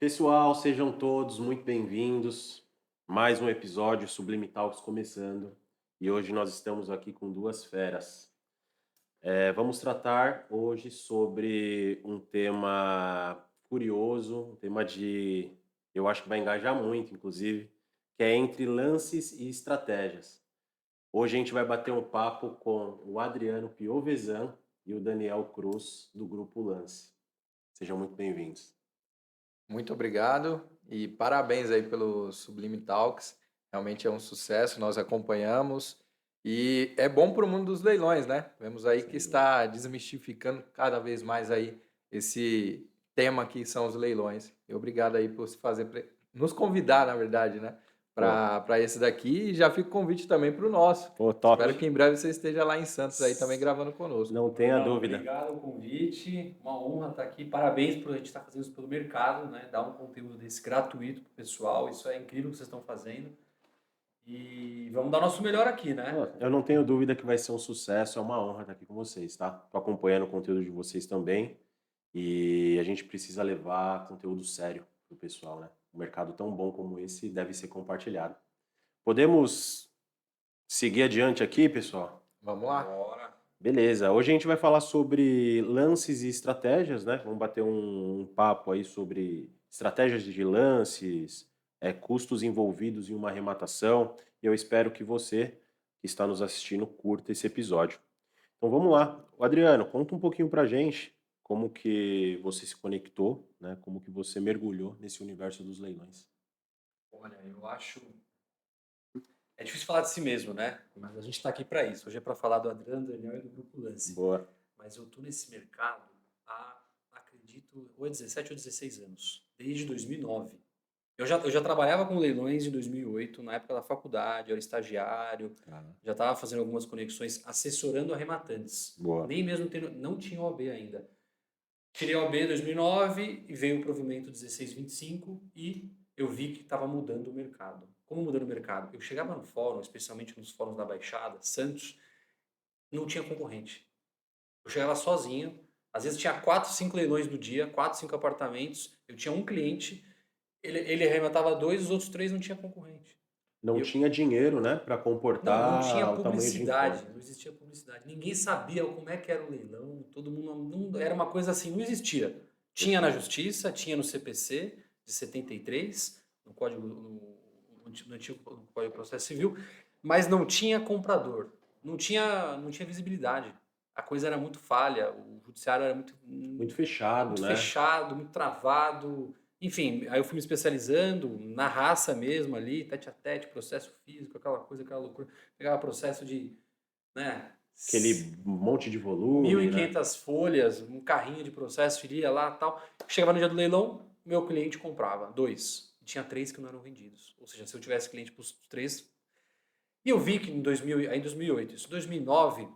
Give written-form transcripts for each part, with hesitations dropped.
Pessoal, sejam todos muito bem-vindos. Mais um episódio Sublime Talks começando. E hoje nós estamos aqui com duas feras. Vamos tratar hoje sobre um tema curioso, um tema eu acho que vai engajar muito, inclusive, que é entre lances e estratégias. Hoje a gente vai bater um papo com o Adriano Piovesan e o Daniel Cruz, do Grupo Lance. Sejam muito bem-vindos. Muito obrigado e parabéns aí pelo Sublime Talks. Realmente é um sucesso, nós acompanhamos e é bom para o mundo dos leilões, né? Vemos aí que Sem dúvida. está desmistificando cada vez mais aí esse tema que são os leilões. E obrigado aí por se fazer, nos convidar, na verdade, né? Pô, Para esse daqui e já fica o convite também para o nosso. pô, Espero top. que em breve você esteja lá em Santos aí também gravando conosco. Não tenha Brunão, dúvida. obrigado pelo convite, uma honra estar aqui. Parabéns por a gente estar fazendo isso pelo mercado, né? Dar um conteúdo desse gratuito para o pessoal. Isso é incrível o que vocês estão fazendo. E vamos dar o nosso melhor aqui, né? Eu não tenho dúvida que vai ser um sucesso, é uma honra estar aqui com vocês, tá? Tô acompanhando o conteúdo de vocês também e a gente precisa levar conteúdo sério pro pessoal, né? Um mercado tão bom como esse deve ser compartilhado. Podemos seguir adiante aqui, pessoal? Vamos lá? Bora. Beleza, hoje a gente vai falar sobre lances e estratégias, né? Vamos bater um papo aí sobre estratégias de lances, custos envolvidos em uma arrematação. E eu espero que você que está nos assistindo curta esse episódio. Então vamos lá. O Adriano, conta um pouquinho pra gente como que você se conectou, né? Como que você mergulhou nesse universo dos leilões. Olha, eu acho. É difícil falar de si mesmo, né? Mas a gente está aqui para isso. Hoje é para falar do Adriano, Daniel e do Grupo Lance. Boa. Mas eu tô nesse mercado há, acredito, ou é 17 ou 16 anos, desde 2009. Eu já trabalhava com leilões em 2008, na época da faculdade, eu era estagiário, Ah, já estava fazendo algumas conexões, assessorando arrematantes. boa. Nem mesmo tendo, não tinha OAB ainda. Tirei a OAB em 2009 e veio o provimento 1625 e eu vi que estava mudando o mercado. Como mudando o mercado? Eu chegava no fórum, especialmente nos fóruns da Baixada, Santos, não tinha concorrente. Eu chegava sozinho, às vezes tinha 4, 5 leilões no dia, 4, 5 apartamentos, eu tinha um cliente, ele arrematava dois, os outros três não tinha concorrente. E Não eu, tinha dinheiro, né, para não tinha comportar o tamanho de publicidade, enfoque. não existia publicidade. Ninguém sabia como é que era o leilão, todo mundo, era uma coisa assim, não existia. Tinha na Perfeito. Justiça, tinha no CPC de 73, no Código, no antigo Código de Processo Civil, mas não tinha comprador, não tinha visibilidade. A coisa era muito falha, o judiciário era muito, Muito fechado, muito né? fechado, muito travado. Enfim, aí eu fui me especializando na raça mesmo ali, tete a tete, processo físico, aquela coisa, aquela loucura. Pegava processo de, né, Aquele monte de mil volume, e né? quinhentas folhas, um carrinho de processo, iria lá tal. Chegava no dia do leilão, meu cliente comprava dois. Tinha três que não eram vendidos. Ou seja, se eu tivesse cliente para os três. E eu vi que em 2000, aí em 2008, isso, em 2009,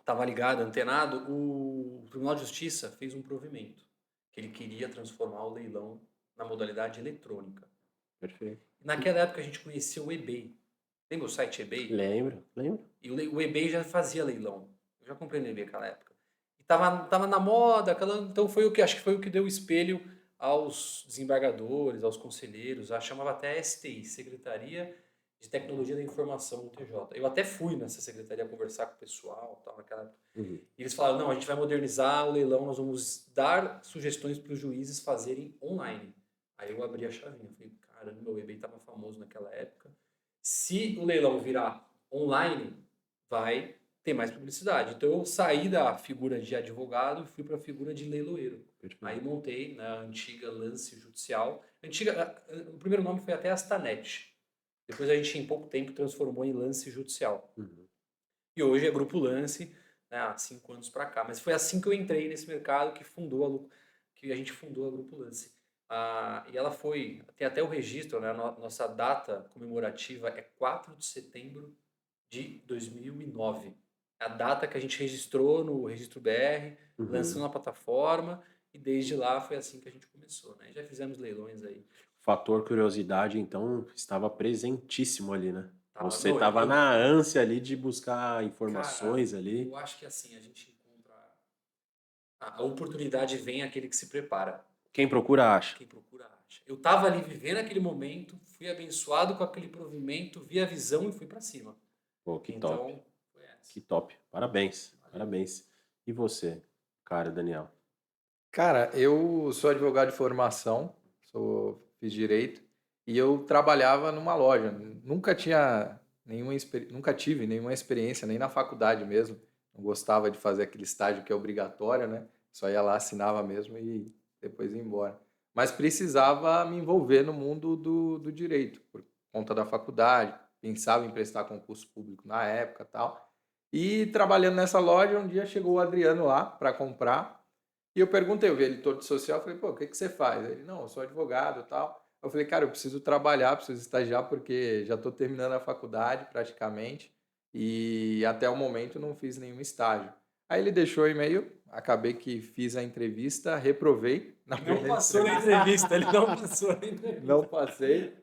estava ligado, antenado, o Tribunal de Justiça fez um provimento, que ele queria transformar o leilão na modalidade eletrônica. Perfeito. Naquela época a gente conhecia o eBay. Lembra o site eBay? Lembro, lembro. E o eBay já fazia leilão. Eu já comprei no eBay naquela época. E tava na moda, então foi o que acho que foi o que deu espelho aos desembargadores, aos conselheiros, chamava até STI, Secretaria de Tecnologia da Informação do TJ. Eu até fui nessa secretaria conversar com o pessoal, tal, naquela época. Uhum. E eles falaram: não, a gente vai modernizar o leilão, nós vamos dar sugestões para os juízes fazerem online. Aí eu abri a chavinha, falei: caramba, o eBay estava famoso naquela época. Se o leilão virar online, vai ter mais publicidade. Então eu saí da figura de advogado e fui para a figura de leiloeiro. Aí Perfeito. montei, né, a antiga Lance Judicial. O primeiro nome foi até Astanet. Depois a gente, em pouco tempo, transformou em Lance Judicial. Uhum. E hoje é Grupo Lance, né, há 5 anos para cá. Mas foi assim que eu entrei nesse mercado que a gente fundou a Grupo Lance. E ela tem até o registro, né, nossa data comemorativa é 4 de setembro de 2009. A data que a gente registrou no Registro BR, lançou Uhum. na plataforma e desde lá foi assim que a gente começou, né? Já fizemos leilões aí. Fator curiosidade, então, estava presentíssimo ali, né? Tava, Você não, estava na ânsia ali de buscar cara, informações ali. eu acho que assim, a gente encontra a oportunidade vem aquele que se prepara. Quem procura acha. Quem procura acha. Eu estava ali vivendo aquele momento, fui abençoado com aquele provimento, vi a visão e fui para cima. Pô, que top. Então, foi essa. Que top. Parabéns. Valeu. Parabéns. E você, cara, Daniel? Cara, eu sou advogado de formação, fiz direito e eu trabalhava numa loja. Nunca tinha nunca tive nenhuma experiência, nem na faculdade mesmo. Não gostava de fazer aquele estágio que é obrigatório, né? Só ia lá, assinava mesmo e depois ia embora. Mas precisava me envolver no mundo do direito, por conta da faculdade. Pensava em prestar concurso público na época e tal. E trabalhando nessa loja, um dia chegou o Adriano lá para comprar. E eu perguntei, eu vi ele todo social, eu falei, pô, o que que você faz? Ele, não, eu sou advogado e tal. Eu falei, cara, eu preciso trabalhar, preciso estagiar, porque já estou terminando a faculdade praticamente e até o momento não fiz nenhum estágio. Aí ele deixou o e-mail, acabei que fiz a entrevista, reprovei na Não primeira passou na entrevista, ele não passou na entrevista. não passei.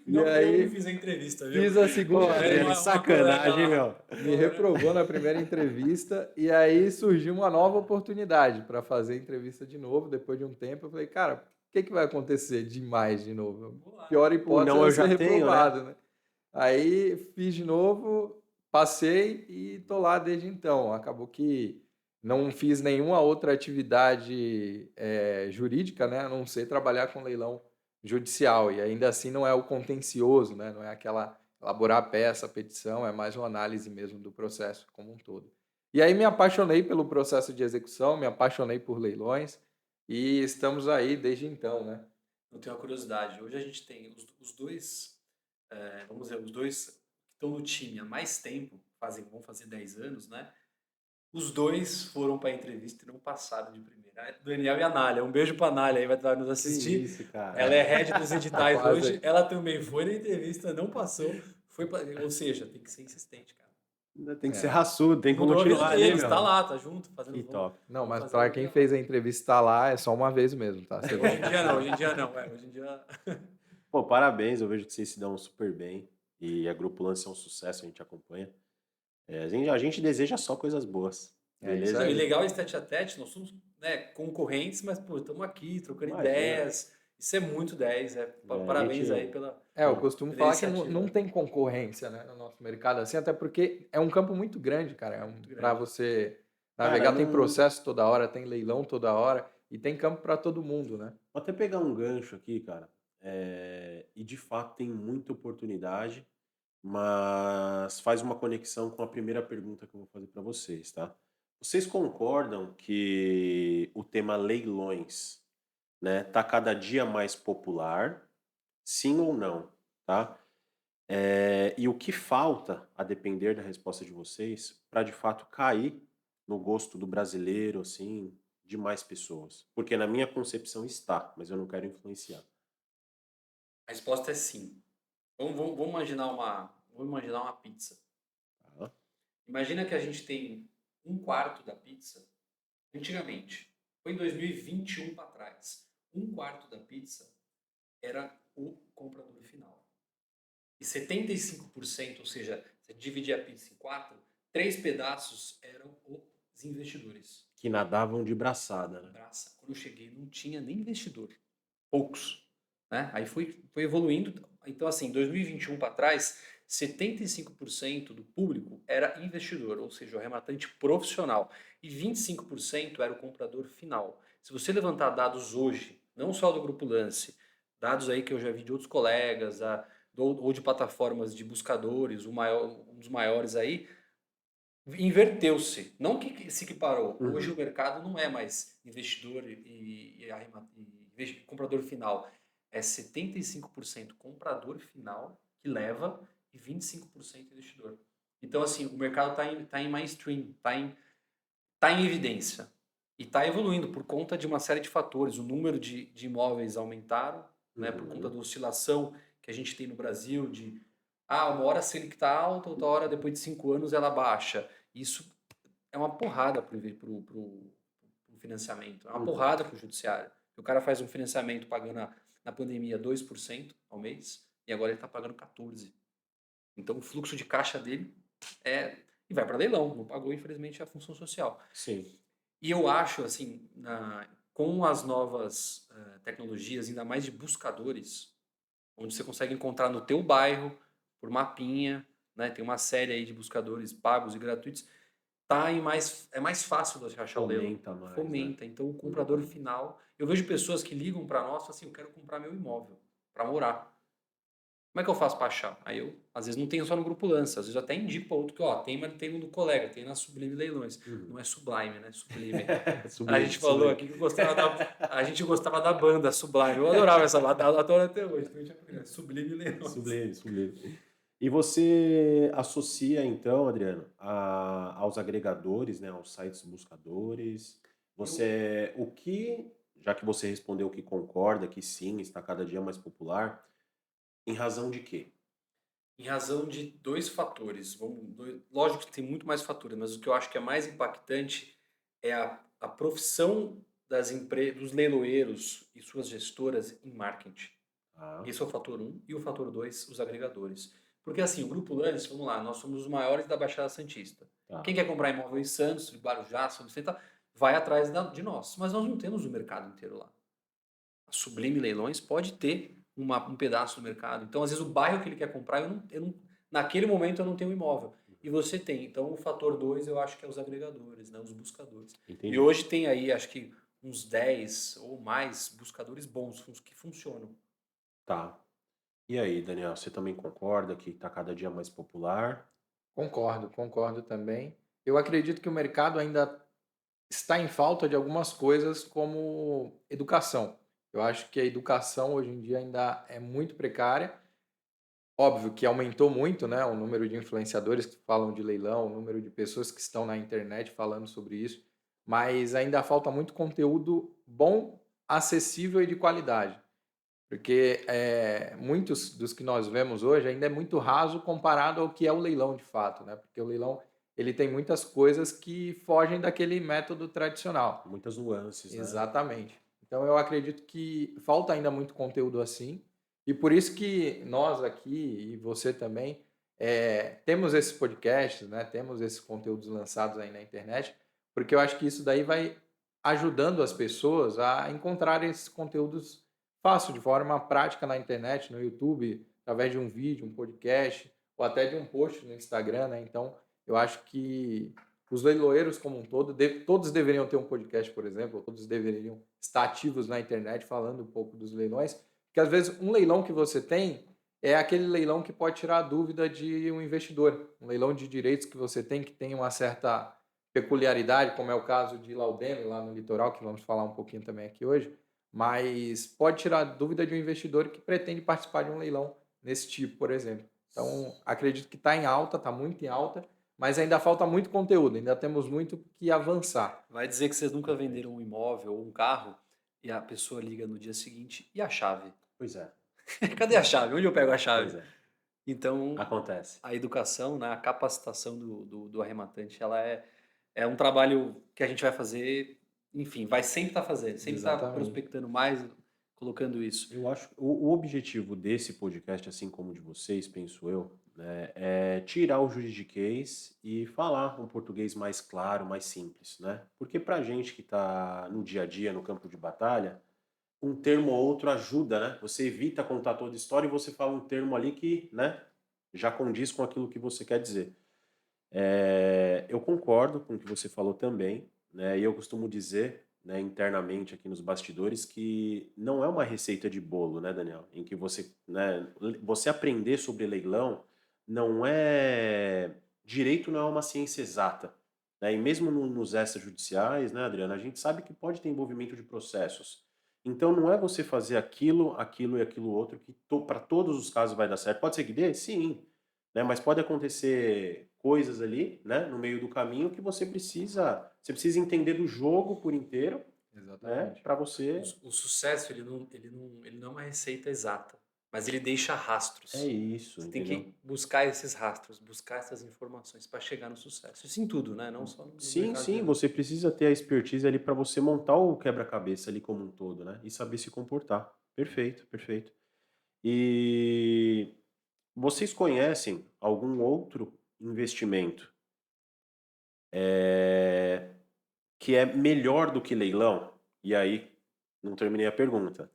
Não, E aí eu fiz a entrevista, viu? fiz a Pô, segunda É, Adriano, uma sacanagem, colega lá. meu. me reprovou na primeira entrevista e aí surgiu uma nova oportunidade para fazer a entrevista de novo. Depois de um tempo, eu falei, cara, o que que vai acontecer demais de novo? Vamos lá. Pior O hipótese não é eu eu ser já tenho, né? reprovado, né? Aí fiz de novo, passei e tô lá desde então. Acabou que não fiz nenhuma outra atividade jurídica, né? A não ser trabalhar com leilão judicial. E ainda assim não é o contencioso, né? Não é aquela elaborar a peça, a petição, é mais uma análise mesmo do processo como um todo. E aí me apaixonei pelo processo de execução, me apaixonei por leilões e estamos aí desde então, né? Eu tenho uma curiosidade. Hoje a gente tem os dois, vamos dizer, os dois que estão no time há mais tempo, vão fazer 10 anos, né? Os dois foram para a entrevista e não passaram de primeira. Daniel e a Nália. Um beijo para a Nália, aí vai estar nos Que assistir. isso, cara. Ela é head dos editais Quase. hoje. Ela também foi na entrevista, não passou. Ou seja, tem que ser insistente, cara. Ainda tem que ser raçudo, tem que Mudou a vida continuar ali, deles, meu. tá lá, tá junto, fazendo Que top. Não, vamos mas fazer para o quem que fez a entrevista lá é só uma vez mesmo, tá? Você Hoje em dia não, hoje em dia não. Hoje em dia. Pô, parabéns, eu vejo que vocês se dão super bem. E a Grupo Lance é um sucesso, a gente acompanha. A gente deseja só coisas boas. É isso Beleza? Não, e aí. legal esse tete a tete, nós somos, né, concorrentes, mas pô, estamos aqui trocando Imagina. ideias. Isso é muito 10. A Parabéns gente- aí pela. Eu costumo pela falar que iniciativa. não tem concorrência, né, no nosso mercado assim, até porque é um campo muito grande, cara. Muito Para grande. você Cara, navegar tem não. processo toda hora, tem leilão toda hora e tem campo para todo mundo, né? Vou até pegar um gancho aqui, cara. E de fato tem muita oportunidade, mas faz uma conexão com a primeira pergunta que eu vou fazer para vocês, tá? Vocês concordam que o tema leilões, né, tá cada dia mais popular? Sim ou não, tá? E o que falta, a depender da resposta de vocês, para de fato cair no gosto do brasileiro, assim, de mais pessoas? Porque na minha concepção está, mas eu não quero influenciar. A resposta é sim. Vamos imaginar uma pizza. Tá? Imagina que a gente tem um quarto da pizza. Antigamente, foi em 2021 para trás. Um quarto da pizza era o comprador final. E 75%, ou seja, você dividir a pizza em quatro, 3 pedaços eram os investidores. Que nadavam de braçada, né? Braça. Quando eu cheguei, não tinha nem investidor. Poucos. Né? Aí foi evoluindo. Então, assim, 2021 para trás, 75% do público era investidor, ou seja, o rematante profissional. E 25% era o comprador final. Se você levantar dados hoje, não só do Grupo Lance, dados aí que eu já vi de outros colegas, ou de plataformas de buscadores, um dos maiores aí, inverteu-se. Não que se equiparou. Uhum. Hoje o mercado não é mais investidor e comprador final. É 75% comprador final que leva e 25% investidor. Então, assim, o mercado está em mainstream, tá em evidência. E está evoluindo por conta de uma série de fatores. O número de imóveis aumentaram, né, por conta da oscilação que a gente tem no Brasil, uma hora a Selic está alta, outra hora, depois de 5 anos, ela baixa. Isso é uma porrada para o financiamento, é uma porrada para o judiciário. O cara faz um financiamento pagando na pandemia 2% ao mês e agora ele está pagando 14%. Então o fluxo de caixa dele e vai para leilão, não pagou infelizmente a função social. Sim. E eu acho, assim, com as novas tecnologias, ainda mais de buscadores, onde você consegue encontrar no teu bairro, por mapinha, né? Tem uma série aí de buscadores pagos e gratuitos. É mais fácil de achar o leilão. Fomenta mais, né? Fomenta. Então, o comprador final... Eu vejo pessoas que ligam para nós e falam assim, eu quero comprar meu imóvel para morar. Como é que eu faço para achar? Aí eu, às vezes, não tenho só no Grupo Lança. Às vezes eu até indico para outro que, ó, tem, mas não tem no do colega, tem na Sublime Leilões. Não é Sublime, né? Sublime. A Sublime, gente falou sublime. aqui que a gente gostava da banda Sublime. Eu adorava essa banda, adoro até hoje. Então, a gente aprendeu. Sublime Leilões. Sublime, sublime. E você associa, então, Adriano, aos agregadores, né, aos sites buscadores? Já que você respondeu que concorda, que sim, está cada dia mais popular, em razão de quê? Em razão de dois fatores. Lógico que tem muito mais fatores, mas o que eu acho que é mais impactante é a profissão dos leiloeiros e suas gestoras em marketing. Ah, Esse é o fator 1. E o fator 2, os agregadores. Porque assim, o Grupo Lanes, vamos lá, nós somos os maiores da Baixada Santista. tá. Quem quer comprar imóvel em Santos, Guarujá, São Vicente, vai atrás de nós. Mas nós não temos o mercado inteiro lá. A Sublime Leilões pode ter um pedaço do mercado. Então, às vezes, o bairro que ele quer comprar, naquele momento eu não tenho imóvel. E você tem. Então, o fator 2 eu acho que é os agregadores, né? Os buscadores. Entendi. E hoje tem aí, acho que uns 10 ou mais buscadores bons que funcionam. Tá. E aí, Daniel, você também concorda que está cada dia mais popular? Concordo também. Eu acredito que o mercado ainda está em falta de algumas coisas como educação. Eu acho que a educação hoje em dia ainda é muito precária. Óbvio que aumentou muito, né, o número de influenciadores que falam de leilão, o número de pessoas que estão na internet falando sobre isso, mas ainda falta muito conteúdo bom, acessível e de qualidade. Porque muitos dos que nós vemos hoje ainda é muito raso comparado ao que é o leilão de fato, né? Porque o leilão ele tem muitas coisas que fogem daquele método tradicional. Muitas nuances, né? Exatamente. Então eu acredito que falta ainda muito conteúdo assim, e por isso que nós aqui e você também temos esses podcasts, né? Temos esses conteúdos lançados aí na internet, porque eu acho que isso daí vai ajudando as pessoas a encontrarem esses conteúdos fácil, de forma prática na internet, no YouTube, através de um vídeo, um podcast, ou até de um post no Instagram, né? Então eu acho que os leiloeiros como um todo, todos deveriam ter um podcast, por exemplo, todos deveriam estar ativos na internet falando um pouco dos leilões, porque às vezes um leilão que você tem é aquele leilão que pode tirar a dúvida de um investidor, um leilão de direitos que você tem que tem uma certa peculiaridade, como é o caso de Laudeme, lá no litoral, que vamos falar um pouquinho também aqui hoje, mas pode tirar a dúvida de um investidor que pretende participar de um leilão nesse tipo, por exemplo. Então, acredito que está em alta, está muito em alta, mas ainda falta muito conteúdo, ainda temos muito que avançar. Vai dizer que vocês nunca venderam um imóvel ou um carro e a pessoa liga no dia seguinte, e a chave? Pois é, Cadê a chave? Onde eu pego a chave? pois é. Então, Acontece. a educação, né, a capacitação do arrematante, ela é um trabalho que a gente vai fazer, enfim, vai sempre estar fazendo, sempre estar Exatamente. prospectando mais, colocando isso. Eu acho que o objetivo desse podcast, assim como o de vocês, penso eu, né, é tirar o juridiquês e falar um português mais claro, mais simples, né? Porque pra gente que tá no dia a dia, no campo de batalha, um termo ou outro ajuda, né? Você evita contar toda a história e você fala um termo ali que, né, já condiz com aquilo que você quer dizer. Eu concordo com o que você falou também, né? E eu costumo dizer, né, internamente aqui nos bastidores que não é uma receita de bolo, né, Daniel? Em que você, né, você aprender sobre leilão não é direito, não é uma ciência exata, né? E mesmo nos extrajudiciais, né, Adriana, a gente sabe que pode ter envolvimento de processos. Então não é você fazer aquilo e aquilo outro que para todos os casos vai dar certo. Pode ser que dê? Sim, né? Mas pode acontecer coisas ali, né, no meio do caminho que você precisa entender do jogo por inteiro, né, Exatamente. para você. O sucesso, ele não é uma receita exata, mas ele deixa É rastros. isso, Você tem entendeu? que buscar esses rastros, buscar essas informações para chegar no sucesso. Isso em tudo, né? Não só no Sim, mercado sim, de... você precisa ter a expertise ali para você montar o quebra-cabeça ali como um todo, né, e saber se comportar. Perfeito, perfeito. E vocês conhecem algum outro investimento que é melhor do que leilão? E aí, não terminei a pergunta.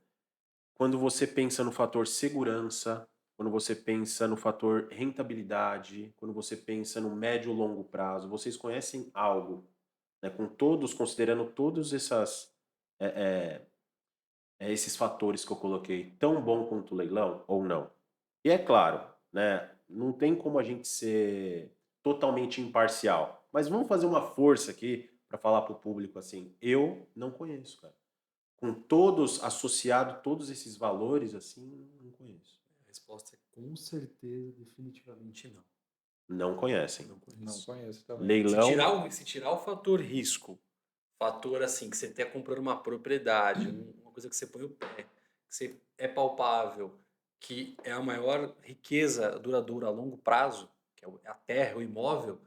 Quando você pensa no fator segurança, quando você pensa no fator rentabilidade, quando você pensa no médio e longo prazo, vocês conhecem algo, né, com todos, considerando todos esses fatores que eu coloquei, tão bom quanto o leilão ou não? E é claro, né, não tem como a gente ser totalmente imparcial, mas vamos fazer uma força aqui para falar para o público assim, eu não conheço, cara. Com todos, associado todos esses valores, assim, não conheço. A resposta é com certeza, definitivamente não. Não conhecem. Não Não conheço. conheço também. Leilão, Se tirar o fator risco, fator assim, que você está comprando uma propriedade, uma coisa que você põe o pé, que você é palpável, que é a maior riqueza duradoura a longo prazo, que é a terra, o imóvel,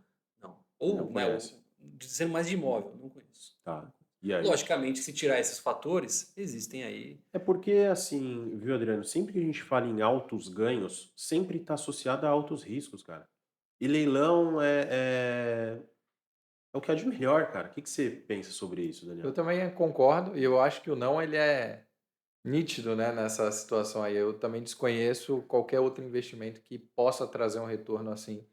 não. Ou, não né, conhece. dizendo mais de imóvel, não conheço. Tá. E aí? Logicamente, se tirar esses fatores, existem aí. É porque, assim, viu, Adriano? Sempre que a gente fala em altos ganhos, sempre está associado a altos riscos, cara. E leilão é o que há de melhor, cara. O que você pensa sobre isso, Eu Daniel? também concordo e eu acho que o não ele é nítido, né, nessa situação aí. Eu também desconheço qualquer outro investimento que possa trazer um retorno assim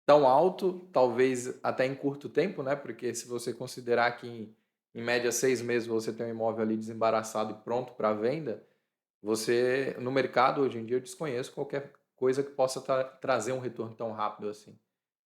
tão alto, talvez até em curto tempo, né? Porque se você considerar que em média 6 meses você tem um imóvel ali desembaraçado e pronto para venda, você no mercado hoje em dia eu desconheço qualquer coisa que possa trazer um retorno tão rápido assim.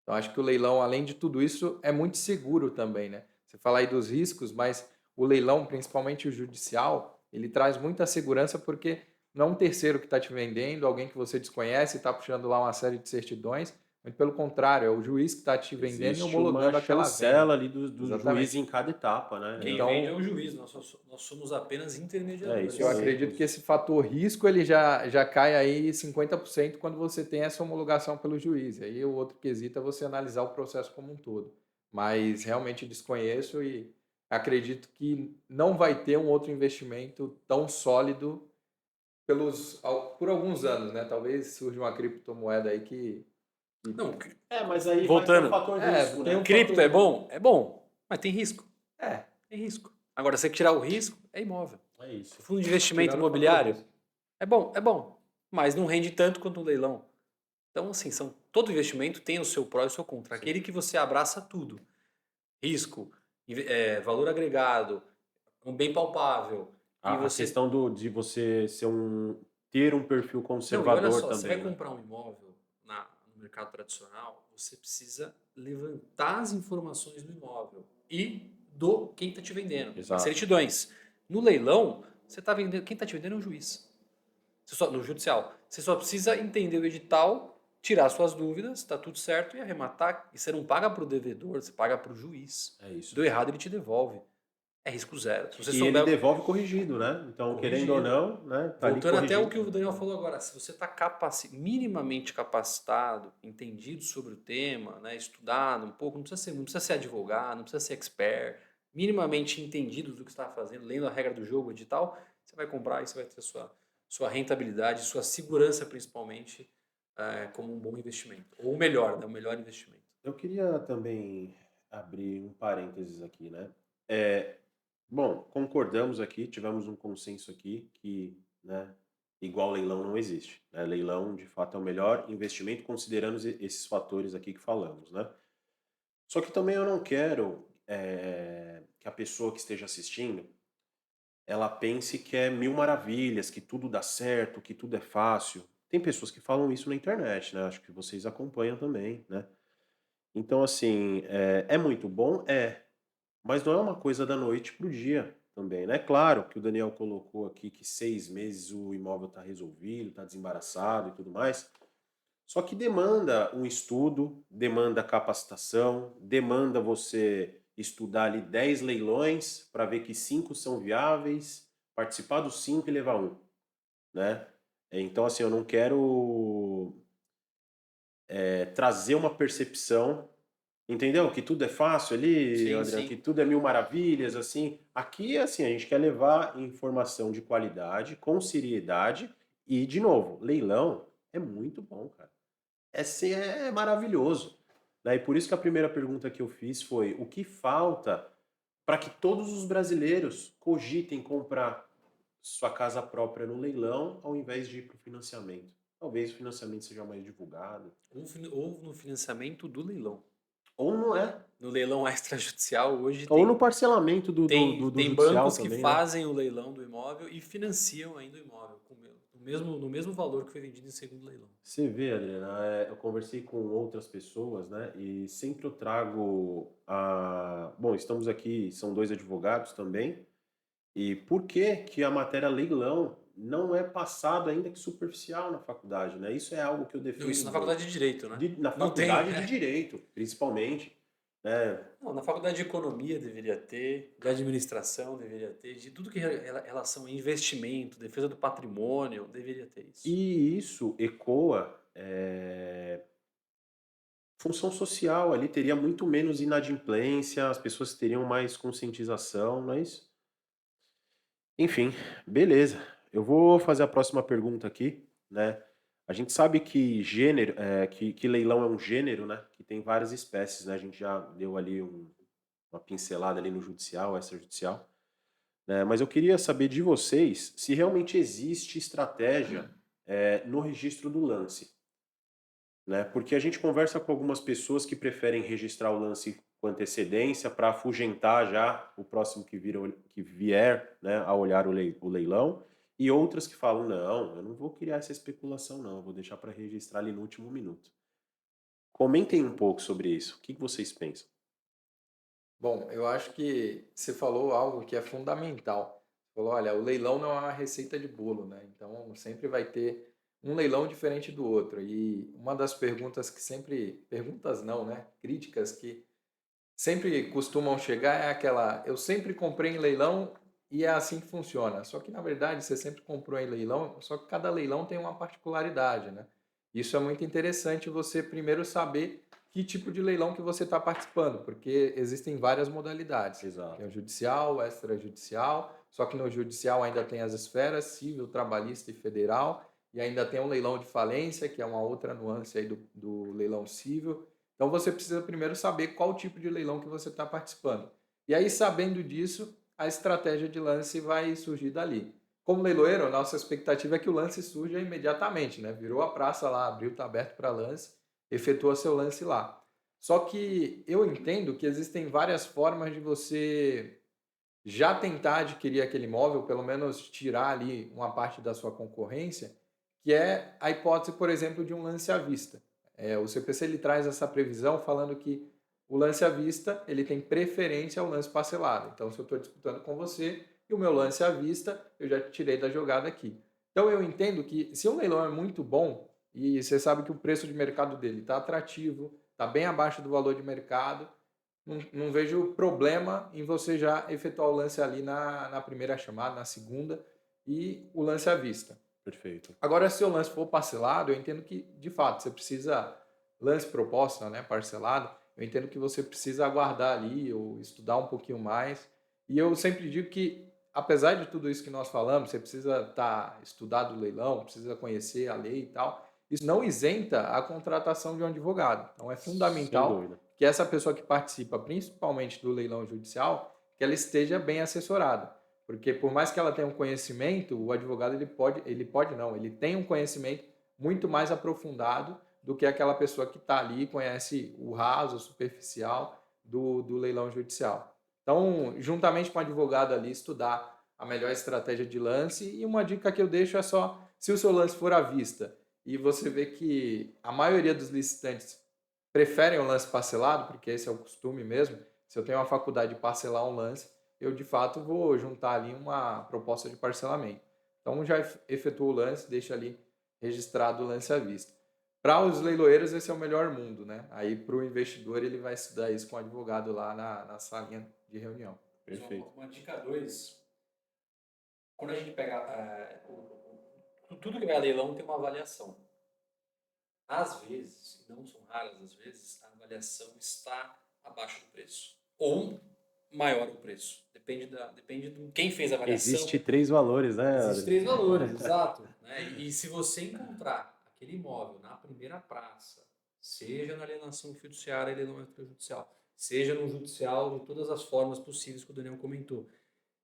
Então acho que o leilão, além de tudo isso, é muito seguro também, né? Você fala aí dos riscos, mas o leilão, principalmente o judicial, ele traz muita segurança porque não é um terceiro que está te vendendo, alguém que você desconhece e está puxando lá uma série de certidões. Muito pelo contrário, é o juiz que está te vendendo e Existe uma homologando aquela venda. chancela ali do juiz Exatamente. em cada etapa, né? Quem vende é Então, o juiz, nós somos apenas É isso eu intermediadores. aí. acredito que esse fator risco ele já cai aí 50% quando você tem essa homologação pelo juiz. Aí o outro quesito é você analisar o processo como um todo. Mas realmente desconheço e acredito que não vai ter um outro investimento tão sólido por alguns anos, né? Talvez surja uma criptomoeda aí Não, Mas aí vai ter o voltando. fator risco, tem um né? Cripto fator. é bom? É bom, mas tem risco. É, Tem risco. Agora, se você tirar o risco, é imóvel. É isso. Fundo de investimento tirando o fator imobiliário risco. é bom, mas não rende tanto quanto um leilão. Então, assim, todo investimento tem o seu pró e o seu contra. Sim. Aquele que você abraça tudo. Risco, valor agregado, um bem palpável. E A você. questão de você ter um perfil Não, e olha conservador só, você vai também, né? comprar um imóvel no mercado tradicional, você precisa levantar as informações do imóvel e do quem está te vendendo, as Exato. certidões. No leilão, você está vendendo, quem está te vendendo é o juiz. No judicial, você só precisa entender o edital, tirar suas dúvidas, está tudo certo e arrematar. E você não paga para o devedor, você paga para o juiz. É isso. Deu errado, ele te devolve. É risco zero. Se você E ele souber devolve corrigido, né? Então, querendo ou corrigido. não, né? Tá ali Voltando até o que corrigido. o Daniel falou agora, se você está minimamente capacitado, entendido sobre o tema, né, estudado um pouco, não precisa ser advogado, não precisa ser expert, minimamente entendido do que está fazendo, lendo a regra do jogo, o edital, você vai comprar e você vai ter sua rentabilidade, sua segurança principalmente, como um bom investimento. Ou o melhor, né, o melhor investimento. Eu queria também abrir um parênteses aqui, né? É, bom, concordamos aqui, tivemos um consenso aqui que, né, igual leilão não existe, né? Leilão, de fato, é o melhor investimento considerando esses fatores aqui que falamos, né? Só que também eu não quero que a pessoa que esteja assistindo ela pense que é mil maravilhas, que tudo dá certo, que tudo é fácil. Tem pessoas que falam isso na internet, né? Acho que vocês acompanham também, né? Então, assim, é muito bom? É. Mas não é uma coisa da noite pro dia também, né? Claro que o Daniel colocou aqui que 6 meses o imóvel está resolvido, está desembaraçado e tudo mais. Só que demanda um estudo, demanda capacitação, demanda você estudar ali 10 leilões para ver que 5 são viáveis, participar dos 5 e levar um, né? Então, assim, eu não quero trazer uma percepção, entendeu? Que tudo é fácil ali, Sim, Adriano, sim. que tudo é mil maravilhas, assim. Aqui, assim, a gente quer levar informação de qualidade, com seriedade e, de novo, leilão é muito bom, cara. É maravilhoso. Né? E por isso que a primeira pergunta que eu fiz foi: o que falta para que todos os brasileiros cogitem comprar sua casa própria no leilão ao invés de ir para o financiamento? Talvez o financiamento seja mais divulgado. Ou no financiamento do leilão. Ou não é. No leilão extrajudicial, hoje Ou no tem, parcelamento do tem judicial bancos que também, né? fazem o leilão do imóvel e financiam ainda o imóvel no mesmo valor que foi vendido em segundo leilão. Você vê, Adriana, eu conversei com outras pessoas, né? E sempre eu trago a. Bom, estamos aqui, são dois advogados também. E por que que a matéria leilão não é passada ainda que superficial na faculdade, né? Isso é algo que eu Não, defendo isso na muito. faculdade de Direito, né? Na Não tem. faculdade de Direito, principalmente, né? Não, na faculdade de Economia deveria ter, de Administração deveria ter, de tudo que é relação a investimento, defesa do patrimônio, deveria ter isso. E isso ecoa função social ali, teria muito menos inadimplência, as pessoas teriam mais conscientização, não é isso? Enfim, beleza. Eu vou fazer a próxima pergunta aqui, né? A gente sabe que gênero, que leilão é um gênero, né? Que tem várias espécies, né? A gente já deu ali uma pincelada ali no judicial, extrajudicial, né? Mas eu queria saber de vocês se realmente existe estratégia, no registro do lance, né? Porque a gente conversa com algumas pessoas que preferem registrar o lance com antecedência para afugentar já o próximo que vier, né, a olhar o leilão, e outras que falam, não, eu não vou criar essa especulação não, eu vou deixar para registrar ali no último minuto. Comentem um pouco sobre isso. O que vocês pensam? Bom, eu acho que você falou algo que é fundamental. Você falou, olha, o leilão não é uma receita de bolo, né? Então sempre vai ter um leilão diferente do outro. E uma das perguntas que sempre, perguntas não, né? Críticas que sempre costumam chegar é aquela, eu sempre comprei em leilão e é assim que funciona. Só que na verdade você sempre comprou em leilão, só que cada leilão tem uma particularidade, né? Isso é muito interessante você primeiro saber que tipo de leilão que você está participando, porque existem várias modalidades. Tem Exato. o judicial, o extrajudicial, só que no judicial ainda tem as esferas civil, trabalhista e federal, e ainda tem um leilão de falência, que é uma outra nuance aí do leilão civil. Então você precisa primeiro saber qual tipo de leilão que você está participando. E aí, sabendo disso, a estratégia de lance vai surgir dali. Como leiloeiro, a nossa expectativa é que o lance surja imediatamente, né? Virou a praça lá, abriu, está aberto para lance, efetua seu lance lá. Só que eu entendo que existem várias formas de você já tentar adquirir aquele imóvel, pelo menos tirar ali uma parte da sua concorrência, que é a hipótese, por exemplo, de um lance à vista. O CPC ele traz essa previsão falando que o lance à vista ele tem preferência ao lance parcelado. Então, se eu estou disputando com você e o meu lance à vista, eu já tirei da jogada aqui. Então, eu entendo que se um leilão é muito bom e você sabe que o preço de mercado dele está atrativo, está bem abaixo do valor de mercado, não vejo problema em você já efetuar o lance ali na primeira chamada, na segunda, e o lance à vista. Perfeito. Agora, se o lance for parcelado, eu entendo que, de fato, você precisa, lance proposta, né, parcelado, eu entendo que você precisa aguardar ali ou estudar um pouquinho mais. E eu sempre digo que, apesar de tudo isso que nós falamos, você precisa estar estudado o leilão, precisa conhecer a lei e tal, isso não isenta a contratação de um advogado. Então, é Sem fundamental dúvida. que essa pessoa que participa, principalmente do leilão judicial, que ela esteja bem assessorada. Porque por mais que ela tenha um conhecimento, o advogado ele tem um conhecimento muito mais aprofundado do que aquela pessoa que está ali e conhece o raso, o superficial do leilão judicial. Então, juntamente com o advogado ali, estudar a melhor estratégia de lance. E uma dica que eu deixo é só, se o seu lance for à vista e você vê que a maioria dos licitantes preferem o lance parcelado, porque esse é o costume mesmo, se eu tenho uma faculdade de parcelar um lance, eu de fato vou juntar ali uma proposta de parcelamento. Então já efetuo o lance, deixo ali registrado o lance à vista. Para os leiloeiros esse é o melhor mundo, né? Aí para o investidor ele vai estudar isso com o advogado lá na salinha de reunião. Perfeito. Uma dica 2, quando a gente pega tudo que vai a leilão tem uma avaliação. Às vezes, e não são raras as vezes, a avaliação está abaixo do preço. Ou maior o preço. Depende de quem fez a avaliação. Existe 3 valores, né? Existem 3 valores, exato. Né? E se você encontrar aquele imóvel na primeira praça, seja na alienação fiduciária, leilão extrajudicial, seja no judicial, de todas as formas possíveis que o Daniel comentou,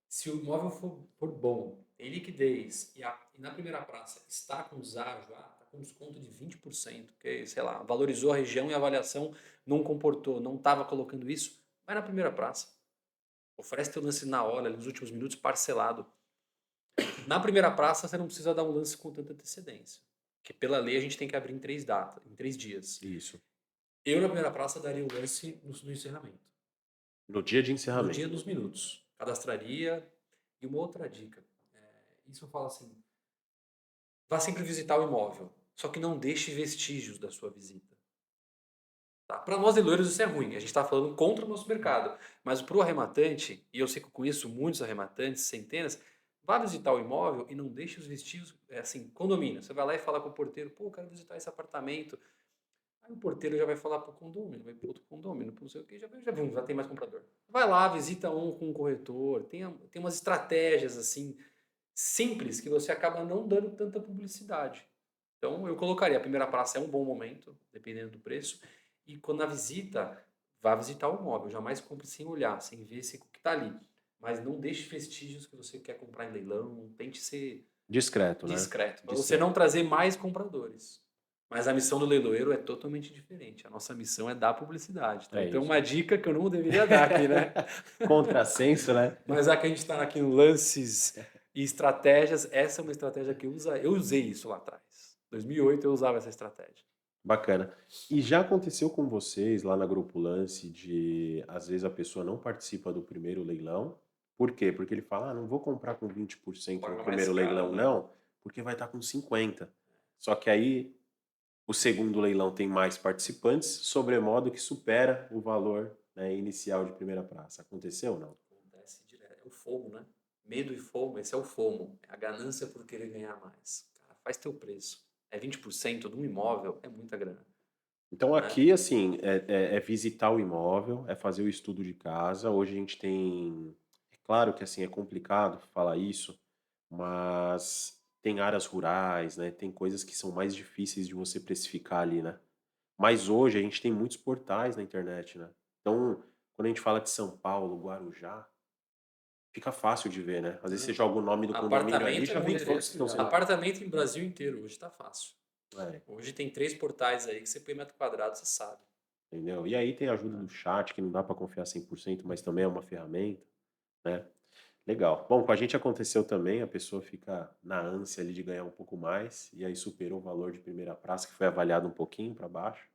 se o imóvel for bom tem liquidez e na primeira praça está com deságio, está com desconto de 20%, porque, sei lá, valorizou a região e a avaliação não comportou, não estava colocando isso, vai na primeira praça. Oferece teu lance na hora, nos últimos minutos, parcelado. Na primeira praça, você não precisa dar um lance com tanta antecedência. Porque pela lei a gente tem que abrir em 3 datas, em 3 dias. Isso. Eu, na primeira praça, daria o lance no encerramento. No dia de No encerramento. dia dos minutos. Cadastraria. E uma outra dica. Isso eu falo assim. Vá sempre visitar o imóvel. Só que não deixe vestígios da sua visita. Tá? Para nós leiloeiros isso é ruim. A gente está falando contra o nosso mercado. Mas para o arrematante, e eu sei que eu conheço muitos arrematantes, centenas, vá visitar o imóvel e não deixe os vestígios, assim, condomínio. Você vai lá e fala com o porteiro, pô, eu quero visitar esse apartamento. Aí o porteiro já vai falar pro condomínio, vai pro outro condomínio, não sei o que, já tem mais comprador. Vai lá, visita um com um corretor, tem umas estratégias assim, simples, que você acaba não dando tanta publicidade. Então eu colocaria, a primeira praça é um bom momento, dependendo do preço, e quando na visita, vá visitar o imóvel, jamais compre sem olhar, sem ver se o que está ali. Mas não deixe vestígios que você quer comprar em leilão, tente ser Discreto, né? discreto, para você Discreto. não trazer mais compradores. Mas a missão do leiloeiro é totalmente diferente. A nossa missão é dar publicidade. Então, tem isso. uma dica que eu não deveria dar aqui, né? Contrassenso, né? Mas já que a gente está aqui no lances e estratégias, essa é uma estratégia que eu usei isso lá atrás. Em 2008 eu usava essa estratégia. Bacana. E já aconteceu com vocês lá na Grupo Lance de, às vezes, a pessoa não participa do primeiro leilão? Por quê? Porque ele fala, não vou comprar com 20% Paga no mais primeiro caro, leilão, né? não, porque vai estar com 50%. Só que aí o segundo leilão tem mais participantes, sobremodo que supera o valor, né, inicial de primeira praça. Aconteceu ou não? Acontece direto. É o FOMO, né? Medo e FOMO, esse é o FOMO. É a ganância por querer ganhar mais. Cara, faz teu preço. É 20% de um imóvel, é muita grana. Então Né? aqui, assim, é visitar o imóvel, é fazer o estudo de casa. Hoje a gente tem... É claro que, assim, é complicado falar isso, mas tem áreas rurais, né? Tem coisas que são mais difíceis de você precificar ali, né? Mas hoje a gente tem muitos portais na internet, né? Então, quando a gente fala de São Paulo, Guarujá, fica fácil de ver, né? Às vezes você joga o nome do condomínio ali, Apartamento é já vem muito todos que fácil. estão sendo... Apartamento em Brasil inteiro hoje tá fácil. É, Hoje tem 3 portais aí que você põe metro quadrado, você sabe. entendeu? E aí tem a ajuda do chat, que não dá para confiar 100%, mas também é uma ferramenta, né? Legal. Bom, com a gente aconteceu também, a pessoa fica na ânsia ali de ganhar um pouco mais, e aí superou o valor de primeira praça, que foi avaliado um pouquinho para baixo.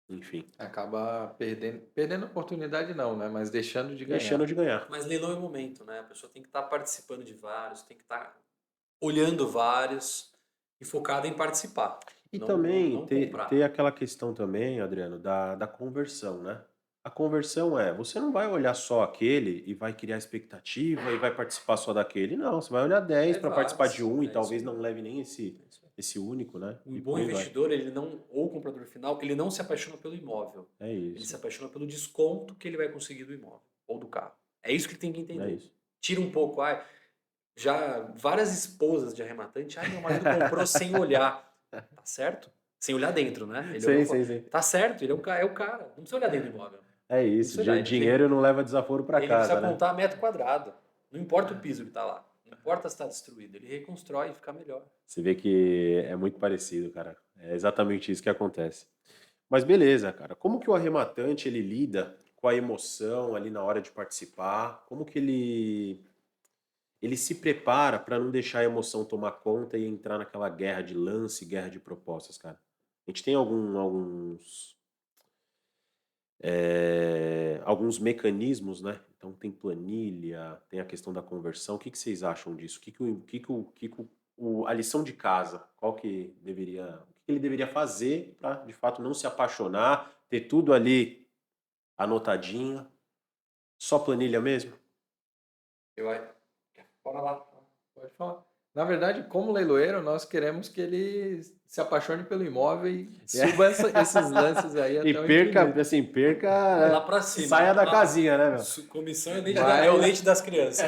Enfim, Acaba perdendo oportunidade não, né? Mas deixando de ganhar. deixando de ganhar. Mas leilão é o momento, né? A pessoa tem que estar participando de vários, tem que estar olhando vários e focada em participar. E Não, também não ter comprar. aquela questão também, Adriano, da conversão, né? A conversão você não vai olhar só aquele e vai criar expectativa e vai participar só daquele. Não, você vai olhar 10 para participar de um e É isso talvez aí. não leve nem esse, É isso aí. esse único, né? Um E bom por aí vai. investidor, ele não, ou o comprador final, ele não se apaixona pelo imóvel. É Ele se isso, apaixona pelo desconto que ele vai conseguir do imóvel ou do carro. É isso que ele tem que é entender. isso. Tira um pouco, já várias esposas de arrematante, meu marido comprou sem olhar. Tá certo? Sem olhar dentro, né? Ele olhou Sim, e falou, sim, sim. tá certo, ele é o cara. Não precisa olhar dentro do imóvel. É Não isso. precisa olhar. Dinheiro não leva desaforo para Ele precisa casa, né? contar metro quadrado. Não importa o piso que tá lá. Não importa se está destruído. Ele reconstrói e fica melhor. Você vê que é muito parecido, cara. É exatamente isso que acontece. Mas beleza, cara. Como que o arrematante ele lida com a emoção ali na hora de participar? Como que ele se prepara para não deixar a emoção tomar conta e entrar naquela guerra de lance, guerra de propostas, cara? A gente tem alguns mecanismos, né? Então tem planilha, tem a questão da conversão. O que que vocês acham disso? A lição de casa, o que ele deveria fazer para de fato não se apaixonar, ter tudo ali anotadinho, só planilha mesmo? Bora lá. Pode falar. Na verdade, como leiloeiro, nós queremos que ele se apaixone pelo imóvel e suba esses lances aí E até o perca, infinito. assim, Lá pra cima. saia da Lá. casinha, né, meu? Comissão é o leite das crianças.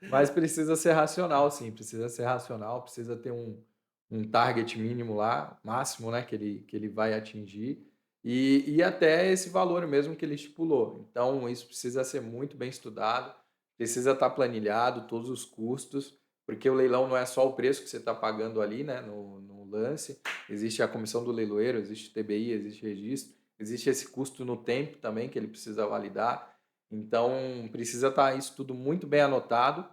Mas precisa ser racional, sim. Precisa ser racional, precisa ter um target mínimo lá, máximo, né, que ele vai atingir. E até esse valor mesmo que ele estipulou. Então, isso precisa ser muito bem estudado, precisa estar planilhado todos os custos, porque o leilão não é só o preço que você está pagando ali, né, no lance. Existe a comissão do leiloeiro, existe TBI, existe registro, existe esse custo no tempo também que ele precisa validar. Então, precisa estar isso tudo muito bem anotado.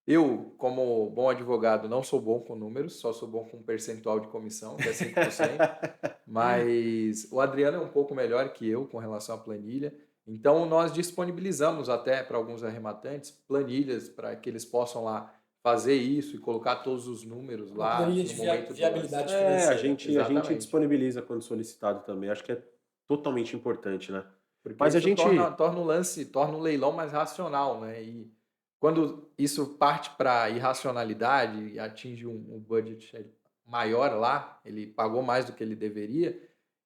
Eu, como bom advogado, não sou bom com números, só sou bom com percentual de comissão, que é 5%. Mas o Adriano é um pouco melhor que eu com relação à planilha. Então, nós disponibilizamos até para alguns arrematantes planilhas para que eles possam lá fazer isso e colocar todos os números Uma lá planilha no de momento do lance. viabilidade A financeira. gente Exatamente. disponibiliza quando solicitado também. Acho que é totalmente importante, né? Porque Mas a isso gente. torna o lance, torna o leilão mais racional, né? E quando isso parte para irracionalidade e atinge um budget maior lá, ele pagou mais do que ele deveria,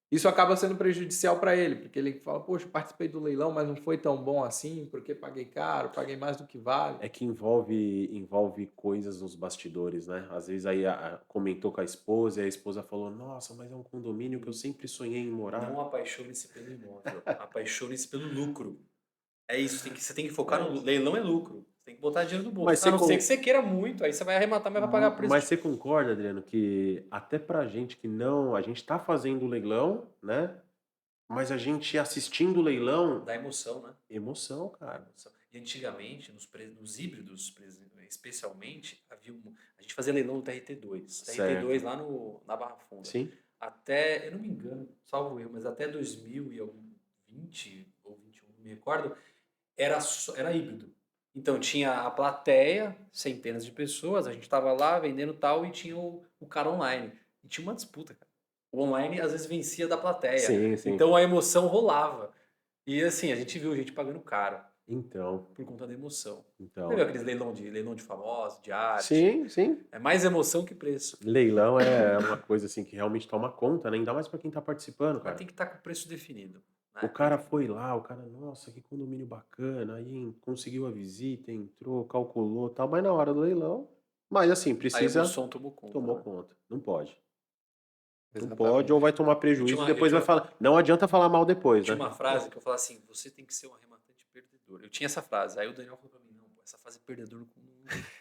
isso acaba sendo prejudicial para ele, porque ele fala, poxa, participei do leilão, mas não foi tão bom assim, porque paguei caro, paguei mais do que vale. É que envolve coisas nos bastidores, né? Às vezes aí comentou com a esposa e a esposa falou: Nossa, mas é um condomínio que eu sempre sonhei em morar. Não apaixone-se pelo imóvel, apaixone-se pelo lucro. É isso, você tem que focar É no isso. leilão é lucro. Você tem que botar dinheiro no bolso. Mas A não ser que você queira muito, aí você vai arrematar, mas vai pagar preço. Mas você concorda, Adriano, que até pra gente que não, a gente tá fazendo o leilão, né? Mas a gente assistindo o leilão, Dá emoção, né? emoção, cara. E antigamente, nos híbridos, especialmente, a gente fazia leilão do TRT2. TRT2 lá na Barra Funda. Sim. Até, eu não me engano, salvo eu, mas até 2020 ou 21, não me recordo, era híbrido. Então tinha a plateia, centenas de pessoas, a gente tava lá vendendo tal e tinha o cara online. E tinha uma disputa, cara. O online às vezes vencia da plateia. Sim. Então a emoção rolava. E assim, a gente viu gente pagando caro Então. por conta da emoção. Você viu aqueles leilão de famosos, de arte? Sim. É mais emoção que preço. Leilão é uma coisa assim que realmente toma conta, né? Ainda mais pra quem tá participando, Mas cara. tem que estar com o preço definido. Né? O cara foi lá, o cara, nossa, que condomínio bacana, aí conseguiu a visita, entrou, calculou, tal, mas na hora do leilão, mas assim, A precisa, emoção tomou conta. tomou né? conta, não pode. Não Exatamente. pode ou vai tomar prejuízo e depois vai falar, não adianta falar mal depois, Tinha né? uma frase que eu falava assim, você tem que ser um arrematante perdedor. Eu tinha essa frase, aí o Daniel falou pra mim, não, essa frase é perdedor.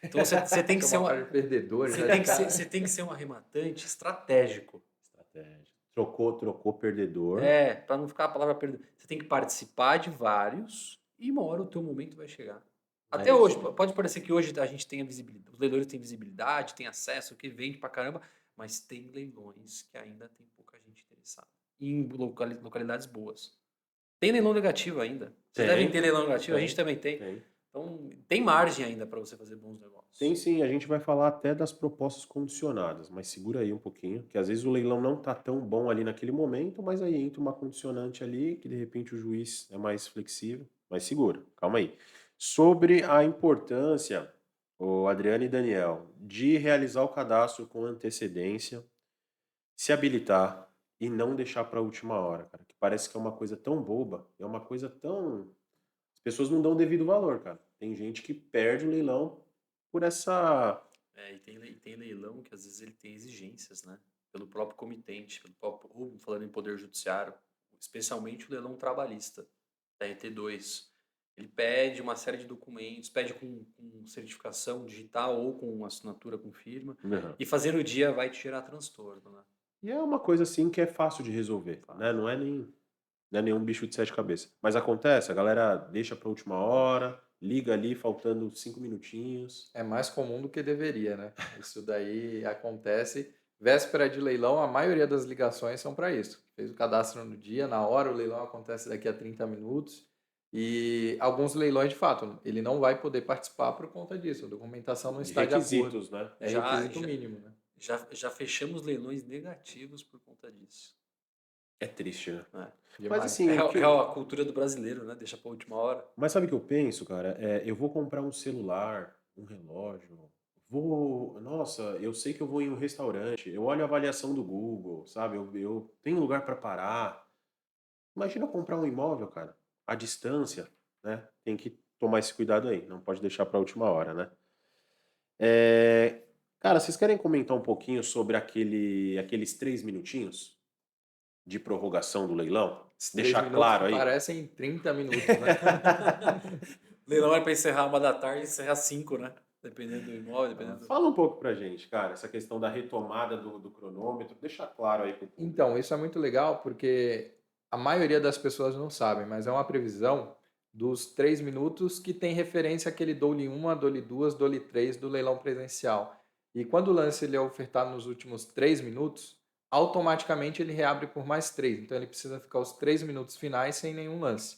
Então você tem que ser perdedor, você tem que ser um arrematante estratégico. Estratégia. Trocou perdedor. Para não ficar a palavra perdedor. Você tem que participar de vários e uma hora o teu momento vai chegar. Até hoje, pode parecer que hoje a gente tenha visibilidade, os leilões têm visibilidade, têm acesso, que vende pra caramba, mas tem leilões que ainda tem pouca gente interessada. Em localidades boas. Tem leilão negativo ainda. Vocês devem ter leilão negativo, a gente também tem. Então, tem margem ainda para você fazer bons negócios. Tem sim, a gente vai falar até das propostas condicionadas, mas segura aí um pouquinho, que às vezes o leilão não tá tão bom ali naquele momento, mas aí entra uma condicionante ali, que de repente o juiz é mais flexível, mas segura, calma aí. Sobre a importância, o Adriano e Daniel, de realizar o cadastro com antecedência, se habilitar e não deixar para a última hora, cara, que parece que é uma coisa tão boba, é uma coisa tão... As pessoas não dão o devido valor, cara. Tem gente que perde o leilão por essa... E tem leilão que às vezes ele tem exigências, né? Pelo próprio comitente, ou falando em poder judiciário, especialmente o leilão trabalhista, da RT2. Ele pede uma série de documentos, pede com certificação digital ou com assinatura com firma, e fazer no dia vai te gerar transtorno, né? E é uma coisa assim que é fácil de resolver, né? Não é nenhum bicho de sete cabeças. Mas acontece, a galera deixa pra última hora, liga ali faltando 5 minutinhos. É mais comum do que deveria, né? Isso daí acontece. Véspera de leilão, a maioria das ligações são para isso. Fez o cadastro no dia, na hora, o leilão acontece daqui a 30 minutos. E alguns leilões, de fato, ele não vai poder participar por conta disso. A documentação não está de acordo. Requisitos, né? É requisito mínimo, né? Já fechamos leilões negativos por conta disso. É triste, né? Demais. Mas assim... É a cultura do brasileiro, né? Deixa pra última hora. Mas sabe o que eu penso, cara? Eu vou comprar um celular, um relógio, nossa, eu sei que eu vou em um restaurante, eu olho a avaliação do Google, sabe? Eu tenho lugar para parar. Imagina eu comprar um imóvel, cara, à distância, né? Tem que tomar esse cuidado aí, não pode deixar para a última hora, né? Cara, vocês querem comentar um pouquinho sobre aqueles 3 minutinhos de prorrogação do leilão? Deixar claro aí. Parecem 30 minutos, né? Leilão é para encerrar 1 da tarde e encerrar 5, né? Dependendo do imóvel, dependendo do... Fala um pouco pra gente, cara, essa questão da retomada do cronômetro, deixa claro aí pro público. Então, isso é muito legal porque a maioria das pessoas não sabem, mas é uma previsão dos 3 minutos que tem referência àquele dole 1, dole 2, dole 3 do leilão presencial. E quando o lance ele é ofertado nos últimos 3 minutos, automaticamente ele reabre por mais 3. Então ele precisa ficar os 3 minutos finais sem nenhum lance.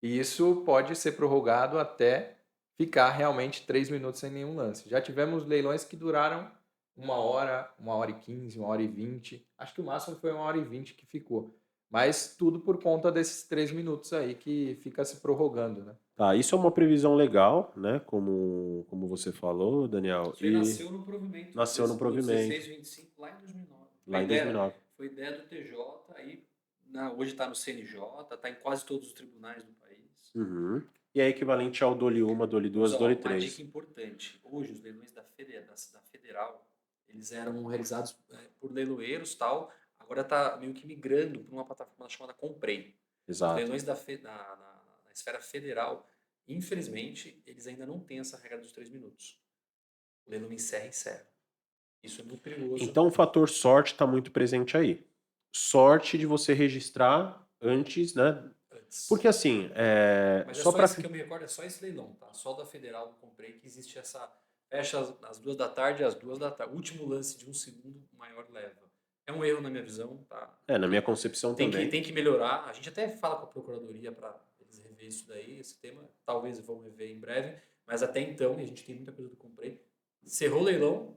E isso pode ser prorrogado até ficar realmente 3 minutos sem nenhum lance. Já tivemos leilões que duraram 1 hora, 1 hora e 15, 1 hora e 20. Acho que o máximo foi 1 hora e 20 que ficou. Mas tudo por conta desses 3 minutos aí que fica se prorrogando, né? Tá, isso é uma previsão legal, né? Como você falou, Daniel. Isso aí nasceu no provimento nasceu no do provimento 1625 lá em 2009. lá em 2009. Foi ideia do TJ, aí hoje está no CNJ, está em quase todos os tribunais do país. Uhum. E é equivalente ao dole 1, dole 2, Mas, ó, dole uma 3. dica importante. Hoje, os leilões da Federal, eles eram realizados por leiloeiros e tal. Agora está meio que migrando para uma plataforma chamada Comprei. Os Exato. leilões na esfera federal, infelizmente, eles ainda não têm essa regra dos 3 minutos. O leilão encerra. Isso é muito perigoso. Então o fator sorte está muito presente aí. Sorte de você registrar antes, né? Porque assim, Mas só só para esse que eu me recordo, é só esse leilão, tá? Só da Federal eu comprei que existe essa... Fecha às 2 da tarde e às 2 da tarde. O último lance de 1 segundo, maior leva. É um erro na minha visão, tá? na minha concepção também. Tem que melhorar. A gente até fala com a Procuradoria para eles rever isso daí, esse tema. Talvez vão rever em breve. Mas até então, e a gente tem muita coisa do comprei. Cerrou o leilão,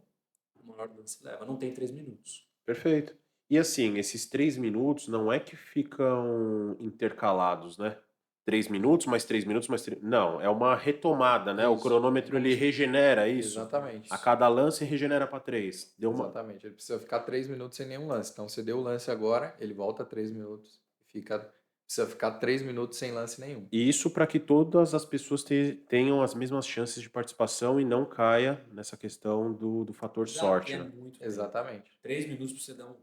o maior lance leva. Não tem 3 minutos. Perfeito. E assim, esses 3 minutos não é que ficam intercalados, né? 3 minutos, mais 3 minutos, mais 3... Não, é uma retomada, né? O Isso. cronômetro ele regenera isso. Exatamente. A cada lance regenera para 3. Deu uma... Exatamente. Ele precisa ficar 3 minutos sem nenhum lance. Então, você deu o lance agora, ele volta 3 minutos. Precisa ficar 3 minutos sem lance nenhum. E isso para que todas as pessoas tenham as mesmas chances de participação e não caia nessa questão do fator sorte, né? Muito Exatamente. 3 minutos para você dar um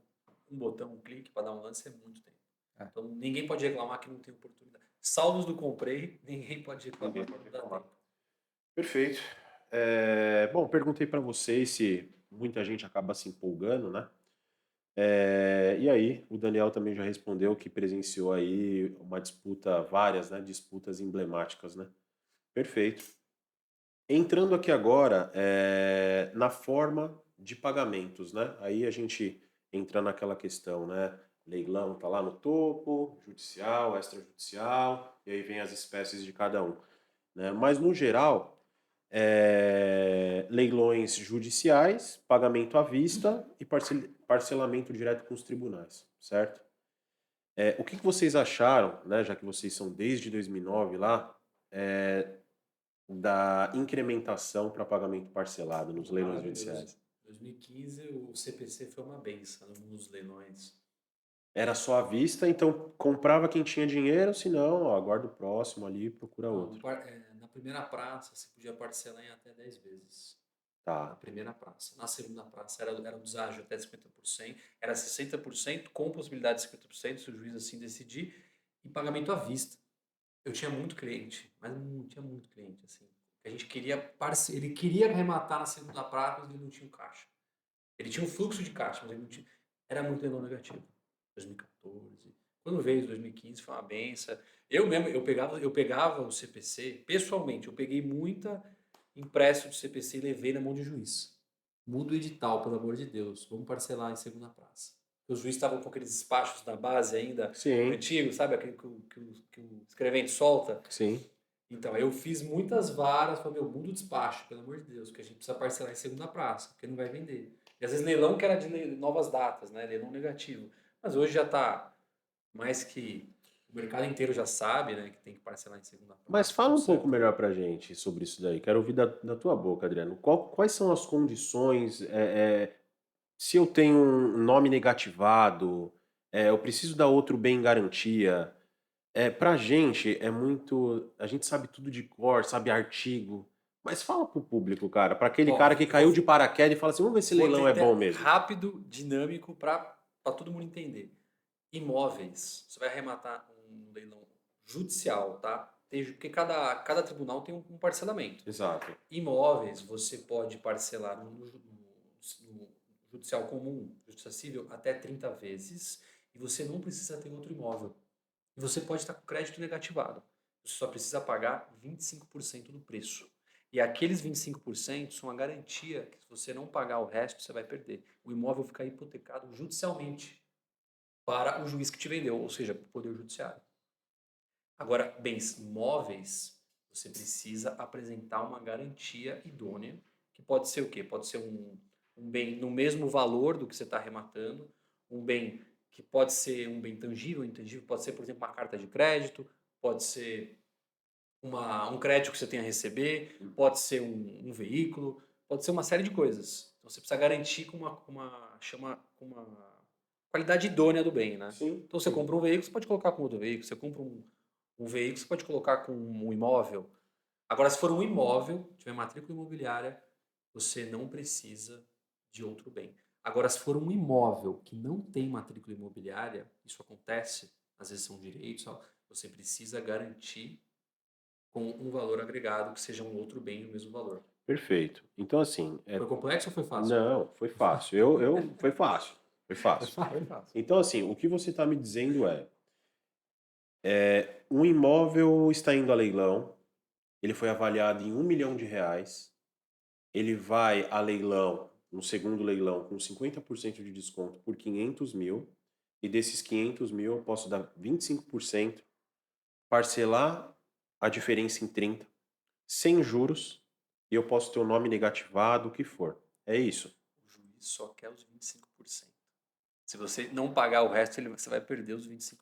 botão, um clique para dar um lance é muito tempo. É. Então ninguém pode reclamar que não tem oportunidade. Salvos do comprei, ninguém pode reclamar que não dá tempo. Perfeito. Bom, perguntei para vocês se muita gente acaba se empolgando, né? E aí, o Daniel também já respondeu que presenciou aí uma disputa, várias, né, disputas emblemáticas, né? Perfeito. Entrando aqui agora na forma de pagamentos, né? Aí a gente entra naquela questão, né? Leilão tá lá no topo, judicial, extrajudicial, e aí vem as espécies de cada um, né? Mas no geral, leilões judiciais, pagamento à vista e parcelamento direto com os tribunais, certo? O que vocês acharam, né, já que vocês são desde 2009 lá, da incrementação para pagamento parcelado nos leilões judiciais? Em 2015 o CPC foi uma benção nos leilões. Era só à vista, então comprava quem tinha dinheiro, senão, ó, aguarda o próximo ali e procura outro. Na primeira praça você podia parcelar em até 10 vezes. Tá. Na primeira praça. Na segunda praça era um deságio até 50%, era 60% com possibilidade de 50% se o juiz assim decidir, e pagamento à vista. Eu tinha muito cliente, mas não tinha muito cliente assim. A gente queria ele queria arrematar na segunda praça, mas ele não tinha o caixa. Ele tinha um fluxo de caixa, mas ele não tinha. Era muito leilão negativo. 2014. Quando veio 2015 foi uma benção. Eu mesmo, eu pegava o CPC, pessoalmente, eu peguei muita empréstimo de CPC e levei na mão de juiz. Muda o edital, pelo amor de Deus. Vamos parcelar em segunda praça. Os juízes estavam com aqueles despachos da base ainda, Sim. antigo, sabe? Aquele que o escrevente solta. Sim. Então, eu fiz muitas varas, falei, muda o despacho, pelo amor de Deus, que a gente precisa parcelar em segunda praça, porque não vai vender. E às vezes leilão que era de novas datas, né? Leilão negativo. Mas hoje já está mais que o mercado inteiro já sabe, né, que tem que parcelar em segunda praça. Mas fala um certo. pouco melhor pra gente sobre isso daí. Quero ouvir da tua boca, Adriano. Quais são as condições? Se eu tenho um nome negativado, eu preciso dar outro bem em garantia. Pra gente é muito. A gente sabe tudo de cor, sabe artigo. Mas fala pro público, cara. Pra aquele Ó, cara que caiu de paraquedas e fala assim: vamos ver se Vou leilão é tentar bom mesmo. Rápido, dinâmico, para todo mundo entender. Imóveis, você vai arrematar um leilão judicial, tá? Porque cada tribunal tem um parcelamento. Exato. Imóveis, você pode parcelar no judicial comum, justiça civil, até 30 vezes, e você não precisa ter outro imóvel. E você pode estar com crédito negativado. Você só precisa pagar 25% do preço. E aqueles 25% são a garantia que se você não pagar o resto, você vai perder. O imóvel fica hipotecado judicialmente para o juiz que te vendeu, ou seja, para o Poder Judiciário. Agora, bens móveis, você precisa apresentar uma garantia idônea, que pode ser o quê? Pode ser um bem no mesmo valor do que você está arrematando, um bem que pode ser um bem tangível, intangível, pode ser, por exemplo, uma carta de crédito, pode ser um crédito que você tenha a receber, pode ser um veículo, pode ser uma série de coisas. Então você precisa garantir com uma qualidade idônea do bem, né? Sim. Então você compra um veículo, você pode colocar com outro veículo, você compra um veículo, você pode colocar com um imóvel. Agora, se for um imóvel, tiver matrícula imobiliária, você não precisa de outro bem. Agora, se for um imóvel que não tem matrícula imobiliária, isso acontece, às vezes são direitos, você precisa garantir com um valor agregado que seja um outro bem no mesmo valor. Perfeito. Então, assim, Foi complexo ou foi fácil? não, foi fácil. Foi fácil. Foi fácil. Então, assim, o que você está me dizendo um imóvel está indo a leilão, ele foi avaliado em R$ 1 milhão, ele vai a leilão, no segundo leilão, com 50% de desconto por 500 mil, e desses 500 mil eu posso dar 25%, parcelar a diferença em 30, sem juros, e eu posso ter o nome negativado, o que for. É isso. O juiz só quer os 25%. Se você não pagar o resto, você vai perder os 25%.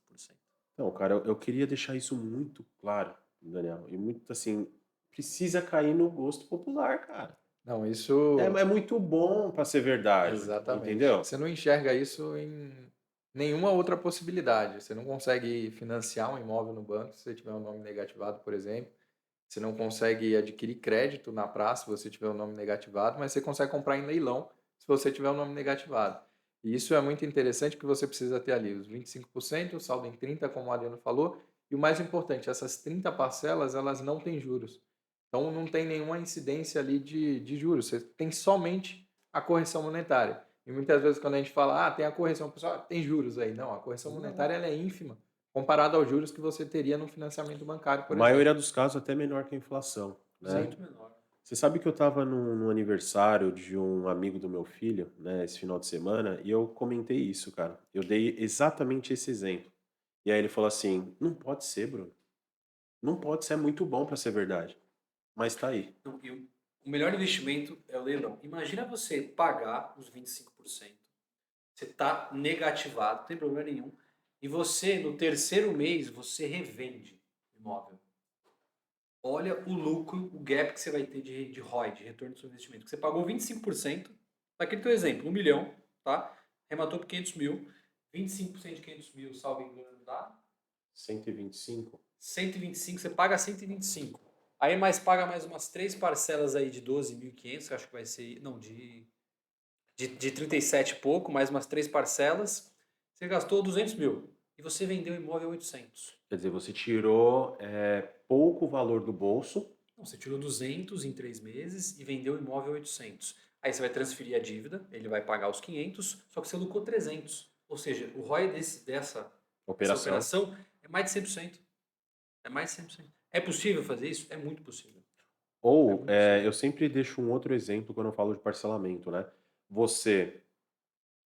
Não, cara, eu queria deixar isso muito claro, Daniel. E muito assim, precisa cair no gosto popular, cara. Não, isso. É muito bom pra ser verdade, Exatamente. entendeu? Você não enxerga isso em nenhuma outra possibilidade. Você não consegue financiar um imóvel no banco se você tiver um nome negativado, por exemplo. Você não consegue adquirir crédito na praça se você tiver um nome negativado, mas você consegue comprar em leilão se você tiver um nome negativado. E isso é muito interessante porque você precisa ter ali os 25%, o saldo em 30%, como o Adriano falou, e o mais importante, essas 30 parcelas, elas não têm juros. Então não tem nenhuma incidência ali de juros, você tem somente a correção monetária. E muitas vezes quando a gente fala, tem a correção, o pessoal, tem juros aí. Não, a correção monetária ela é ínfima comparado aos juros que você teria no financiamento bancário, A por exemplo. maioria dos casos até menor que a inflação, né? Muito menor. Você sabe que eu estava no aniversário de um amigo do meu filho, né, esse final de semana, e eu comentei isso, cara. Eu dei exatamente esse exemplo. E aí ele falou assim: não pode ser, Bruno. Não pode ser, é muito bom pra ser verdade. Mas tá aí. Não, e o melhor investimento é o leilão. Imagina você pagar os 25%. Você está negativado, não tem problema nenhum. E você, no terceiro mês, você revende o imóvel. Olha o lucro, o gap que você vai ter de ROI, de retorno do seu investimento. Que você pagou 25%, naquele teu exemplo, 1 milhão, tá? Rematou por 500 mil. 25% de 500 mil, salvo engano, dá 125? 125, você paga 125. Aí paga mais umas 3 parcelas aí de 12.500, que acho que vai ser, não, de 37 e pouco, mais umas 3 parcelas. Você gastou 200 mil e você vendeu o imóvel a 800. Quer dizer, você tirou pouco valor do bolso. Não, você tirou 200 em 3 meses e vendeu o imóvel a 800. Aí você vai transferir a dívida, ele vai pagar os 500, só que você lucrou 300. Ou seja, o ROI dessa operação é mais de 100%. É mais de 100%. É possível fazer isso? É muito possível. Ou, eu sempre deixo um outro exemplo quando eu falo de parcelamento, né? Você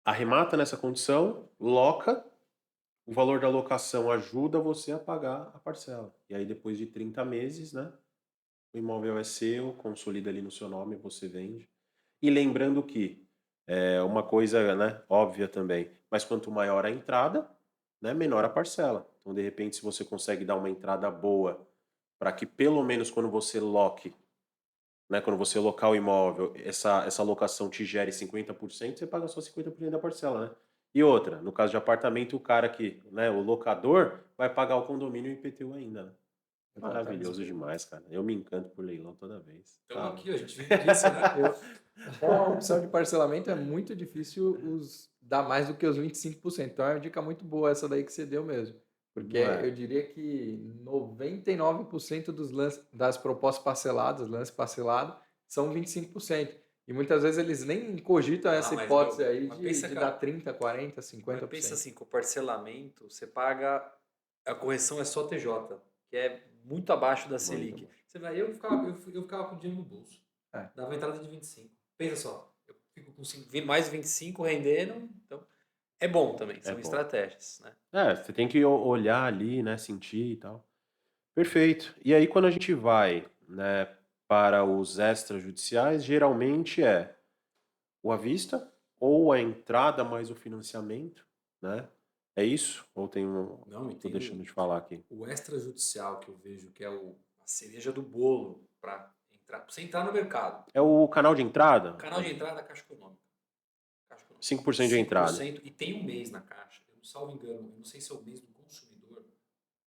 arremata nessa condição, loca, o valor da locação ajuda você a pagar a parcela. E aí depois de 30 meses, né? O imóvel é seu, consolida ali no seu nome, você vende. E lembrando que é uma coisa, né, óbvia também, mas quanto maior a entrada, né, menor a parcela. Então, de repente, se você consegue dar uma entrada boa para que pelo menos quando você loque, né, quando você locar o imóvel, essa locação te gere 50%, você paga só 50% da parcela, né? E outra, no caso de apartamento, o cara que, né, o locador, vai pagar o condomínio e o IPTU ainda, né? Maravilhoso demais, cara. Eu me encanto por leilão toda vez. Então Tá. aqui, a gente vive disso, né? Com a opção de parcelamento é muito difícil dar mais do que os 25%. Então é uma dica muito boa essa daí que você deu mesmo. Porque Não é? eu diria que 99% das propostas parceladas, lance parcelado, são 25%. E muitas vezes eles nem cogitam Ah, essa mas, hipótese meu, aí mas de dar 30, 40, mas pensa 50%. assim, com o parcelamento, você paga, a correção é só TJ, que é muito abaixo da Muito Selic. bom. Você vai, eu ficava com o dinheiro no bolso. É. Dava entrada de 25. Pensa só, eu fico com mais 25 rendendo, então é bom também, É são bom. estratégias, né? Você tem que olhar ali, né, sentir e tal. Perfeito. E aí, quando a gente vai, né, para os extrajudiciais, geralmente é o à vista ou a entrada mais o financiamento, né? É isso? Ou tem um... Não, e Tô tem deixando de falar aqui. o extrajudicial que eu vejo que é a cereja do bolo para entrar, pra você entrar no mercado. É o canal de entrada? Canal de entrada, Caixa Econômica. Caixa Econômica. 5% de entrada. 5% e tem um mês na Caixa, eu não salvo engano, eu não sei se é o mês do consumidor,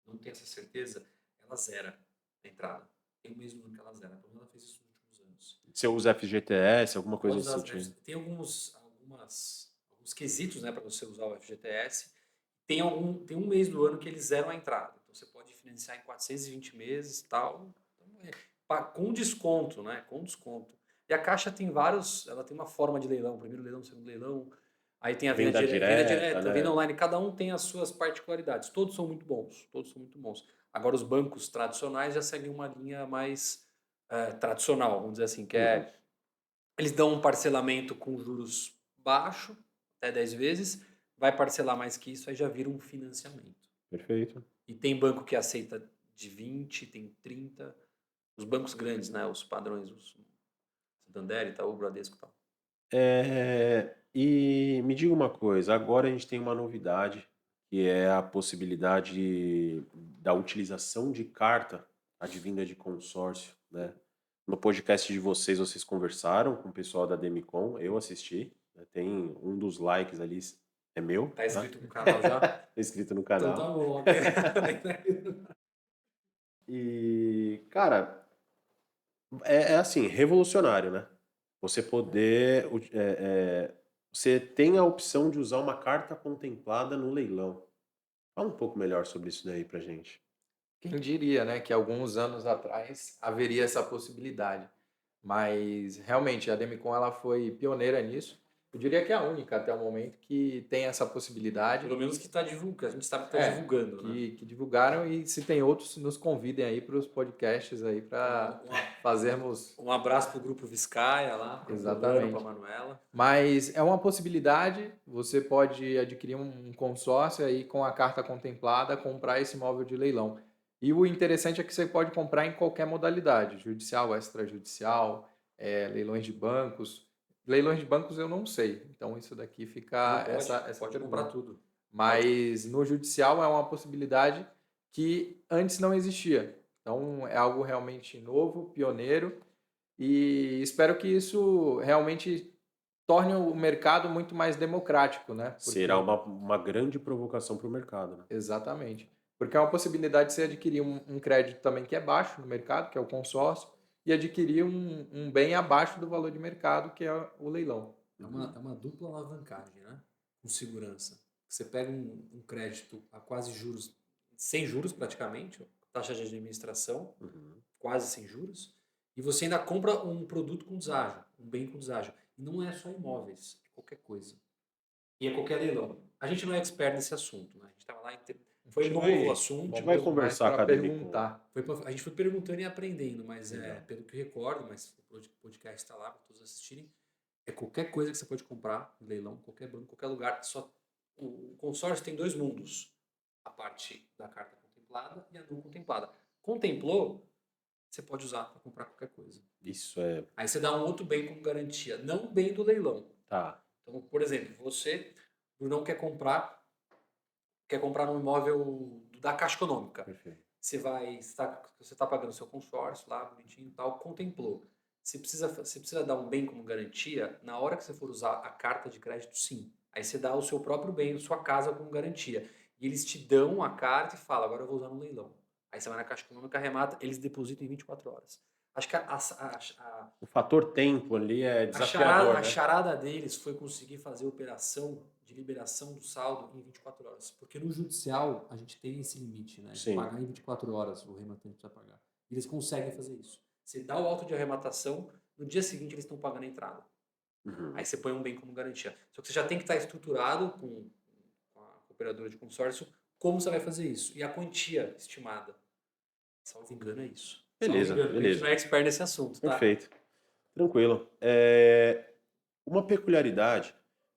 não tenho essa certeza, ela zera a entrada. Tem um mês no ano que ela zera, pelo menos ela fez isso nos últimos anos. Você usa FGTS, alguma coisa Pode nesse usar, sentido? tem alguns quesitos, né, para você usar o FGTS. Tem um mês do ano que eles zeram a entrada. Então você pode financiar em 420 meses e tal. Então, com desconto, né? Com desconto. E a Caixa tem ela tem uma forma de leilão, primeiro leilão, segundo leilão. Aí tem a Venda venda direta, direta, venda né? online. Cada um tem as suas particularidades. Todos são muito bons. Todos são muito bons. Agora, os bancos tradicionais já seguem uma linha mais tradicional, vamos dizer assim, que Uhum. é eles dão um parcelamento com juros baixo, até 10 vezes, vai parcelar mais que isso, aí já vira um financiamento. Perfeito. E tem banco que aceita de 20, tem 30. Os bancos grandes, né? Os padrões, os Santander, Itaú, Bradesco e tal. E me diga uma coisa, agora a gente tem uma novidade, que é a possibilidade da utilização de carta advinda de consórcio, né? No podcast de vocês, vocês conversaram com o pessoal da Demicon, eu assisti, né? Tem um dos likes ali, é meu, Tá tá? inscrito no canal já? Tá inscrito no Então tá canal. bom. E, cara, é assim, revolucionário, né? Você poder. Você tem a opção de usar uma carta contemplada no leilão. Fala um pouco melhor sobre isso daí pra gente. Quem diria, né, que alguns anos atrás haveria essa possibilidade. Mas realmente a Demicon ela foi pioneira nisso. Eu diria que é a única até o momento que tem essa possibilidade. Pelo menos que tá divulgando, a gente sabe que tá É, divulgando, né? que divulgaram e se tem outros, nos convidem aí para os podcasts aí para fazermos Um abraço pro grupo Viscaia lá, pro Rolando, pra exatamente. Manuela. Mas é uma possibilidade, você pode adquirir um consórcio aí com a carta contemplada, comprar esse imóvel de leilão. E o interessante é que você pode comprar em qualquer modalidade, judicial, extrajudicial, leilões de bancos. Leilões de bancos eu não sei, então isso daqui Não fica pode, essa pode comprar pergunta. tudo. Mas no judicial é uma possibilidade que antes não existia. Então é algo realmente novo, pioneiro, e espero que isso realmente torne o mercado muito mais democrático, né? Será Porque uma grande provocação para o mercado, né? exatamente. Porque é uma possibilidade de você adquirir um crédito também que é baixo no mercado, que é o consórcio, e adquirir um bem abaixo do valor de mercado, que é o leilão. Uhum. É uma dupla alavancagem, né? Com segurança. Você pega um crédito a quase juros, sem juros praticamente, taxa de administração, Uhum. quase sem juros, e você ainda compra um produto com deságio, um bem com deságio. E não é só imóveis, é qualquer coisa. E é qualquer leilão. A gente não é expert nesse assunto, né? A gente estava lá, foi novo o A assunto. gente vai Vamos mais conversar para com a Demicon. perguntar. A gente foi perguntando e aprendendo, mas Legal. pelo que eu recordo, mas o podcast está lá para todos assistirem, é qualquer coisa que você pode comprar no leilão, qualquer banco, qualquer lugar. O consórcio tem dois mundos: a parte da carta contemplada e a não contemplada. Contemplou, você pode usar para comprar qualquer coisa. Isso é. Aí você dá um outro bem como garantia, não o bem do leilão. Tá. Então, por exemplo, você, Brunão, quer comprar um imóvel da Caixa Econômica. Perfeito. Você tá pagando seu consórcio lá, bonitinho e tal, contemplou. Você precisa dar um bem como garantia, na hora que você for usar a carta de crédito, sim. Aí você dá o seu próprio bem, a sua casa como garantia. E eles te dão a carta e falam, agora eu vou usar no leilão. Aí você vai na Caixa Econômica, arremata, eles depositam em 24 horas. Acho que a, O fator tempo ali é a charada, desafiador, a né? charada deles foi conseguir fazer a operação de liberação do saldo em 24 horas. Porque no judicial a gente tem esse limite, né? De Sim. pagar em 24 horas o rematante precisa pagar. Eles conseguem fazer isso. Você dá o auto de arrematação, no dia seguinte eles estão pagando a entrada. Aí Uhum. você põe um bem como garantia. Só que você já tem que estar estruturado com a operadora de consórcio como você vai fazer isso. E a quantia estimada. Salvo engano é isso. Salvo Beleza, engano. A gente não beleza. é expert nesse assunto, tá? Perfeito. Tranquilo. Uma peculiaridade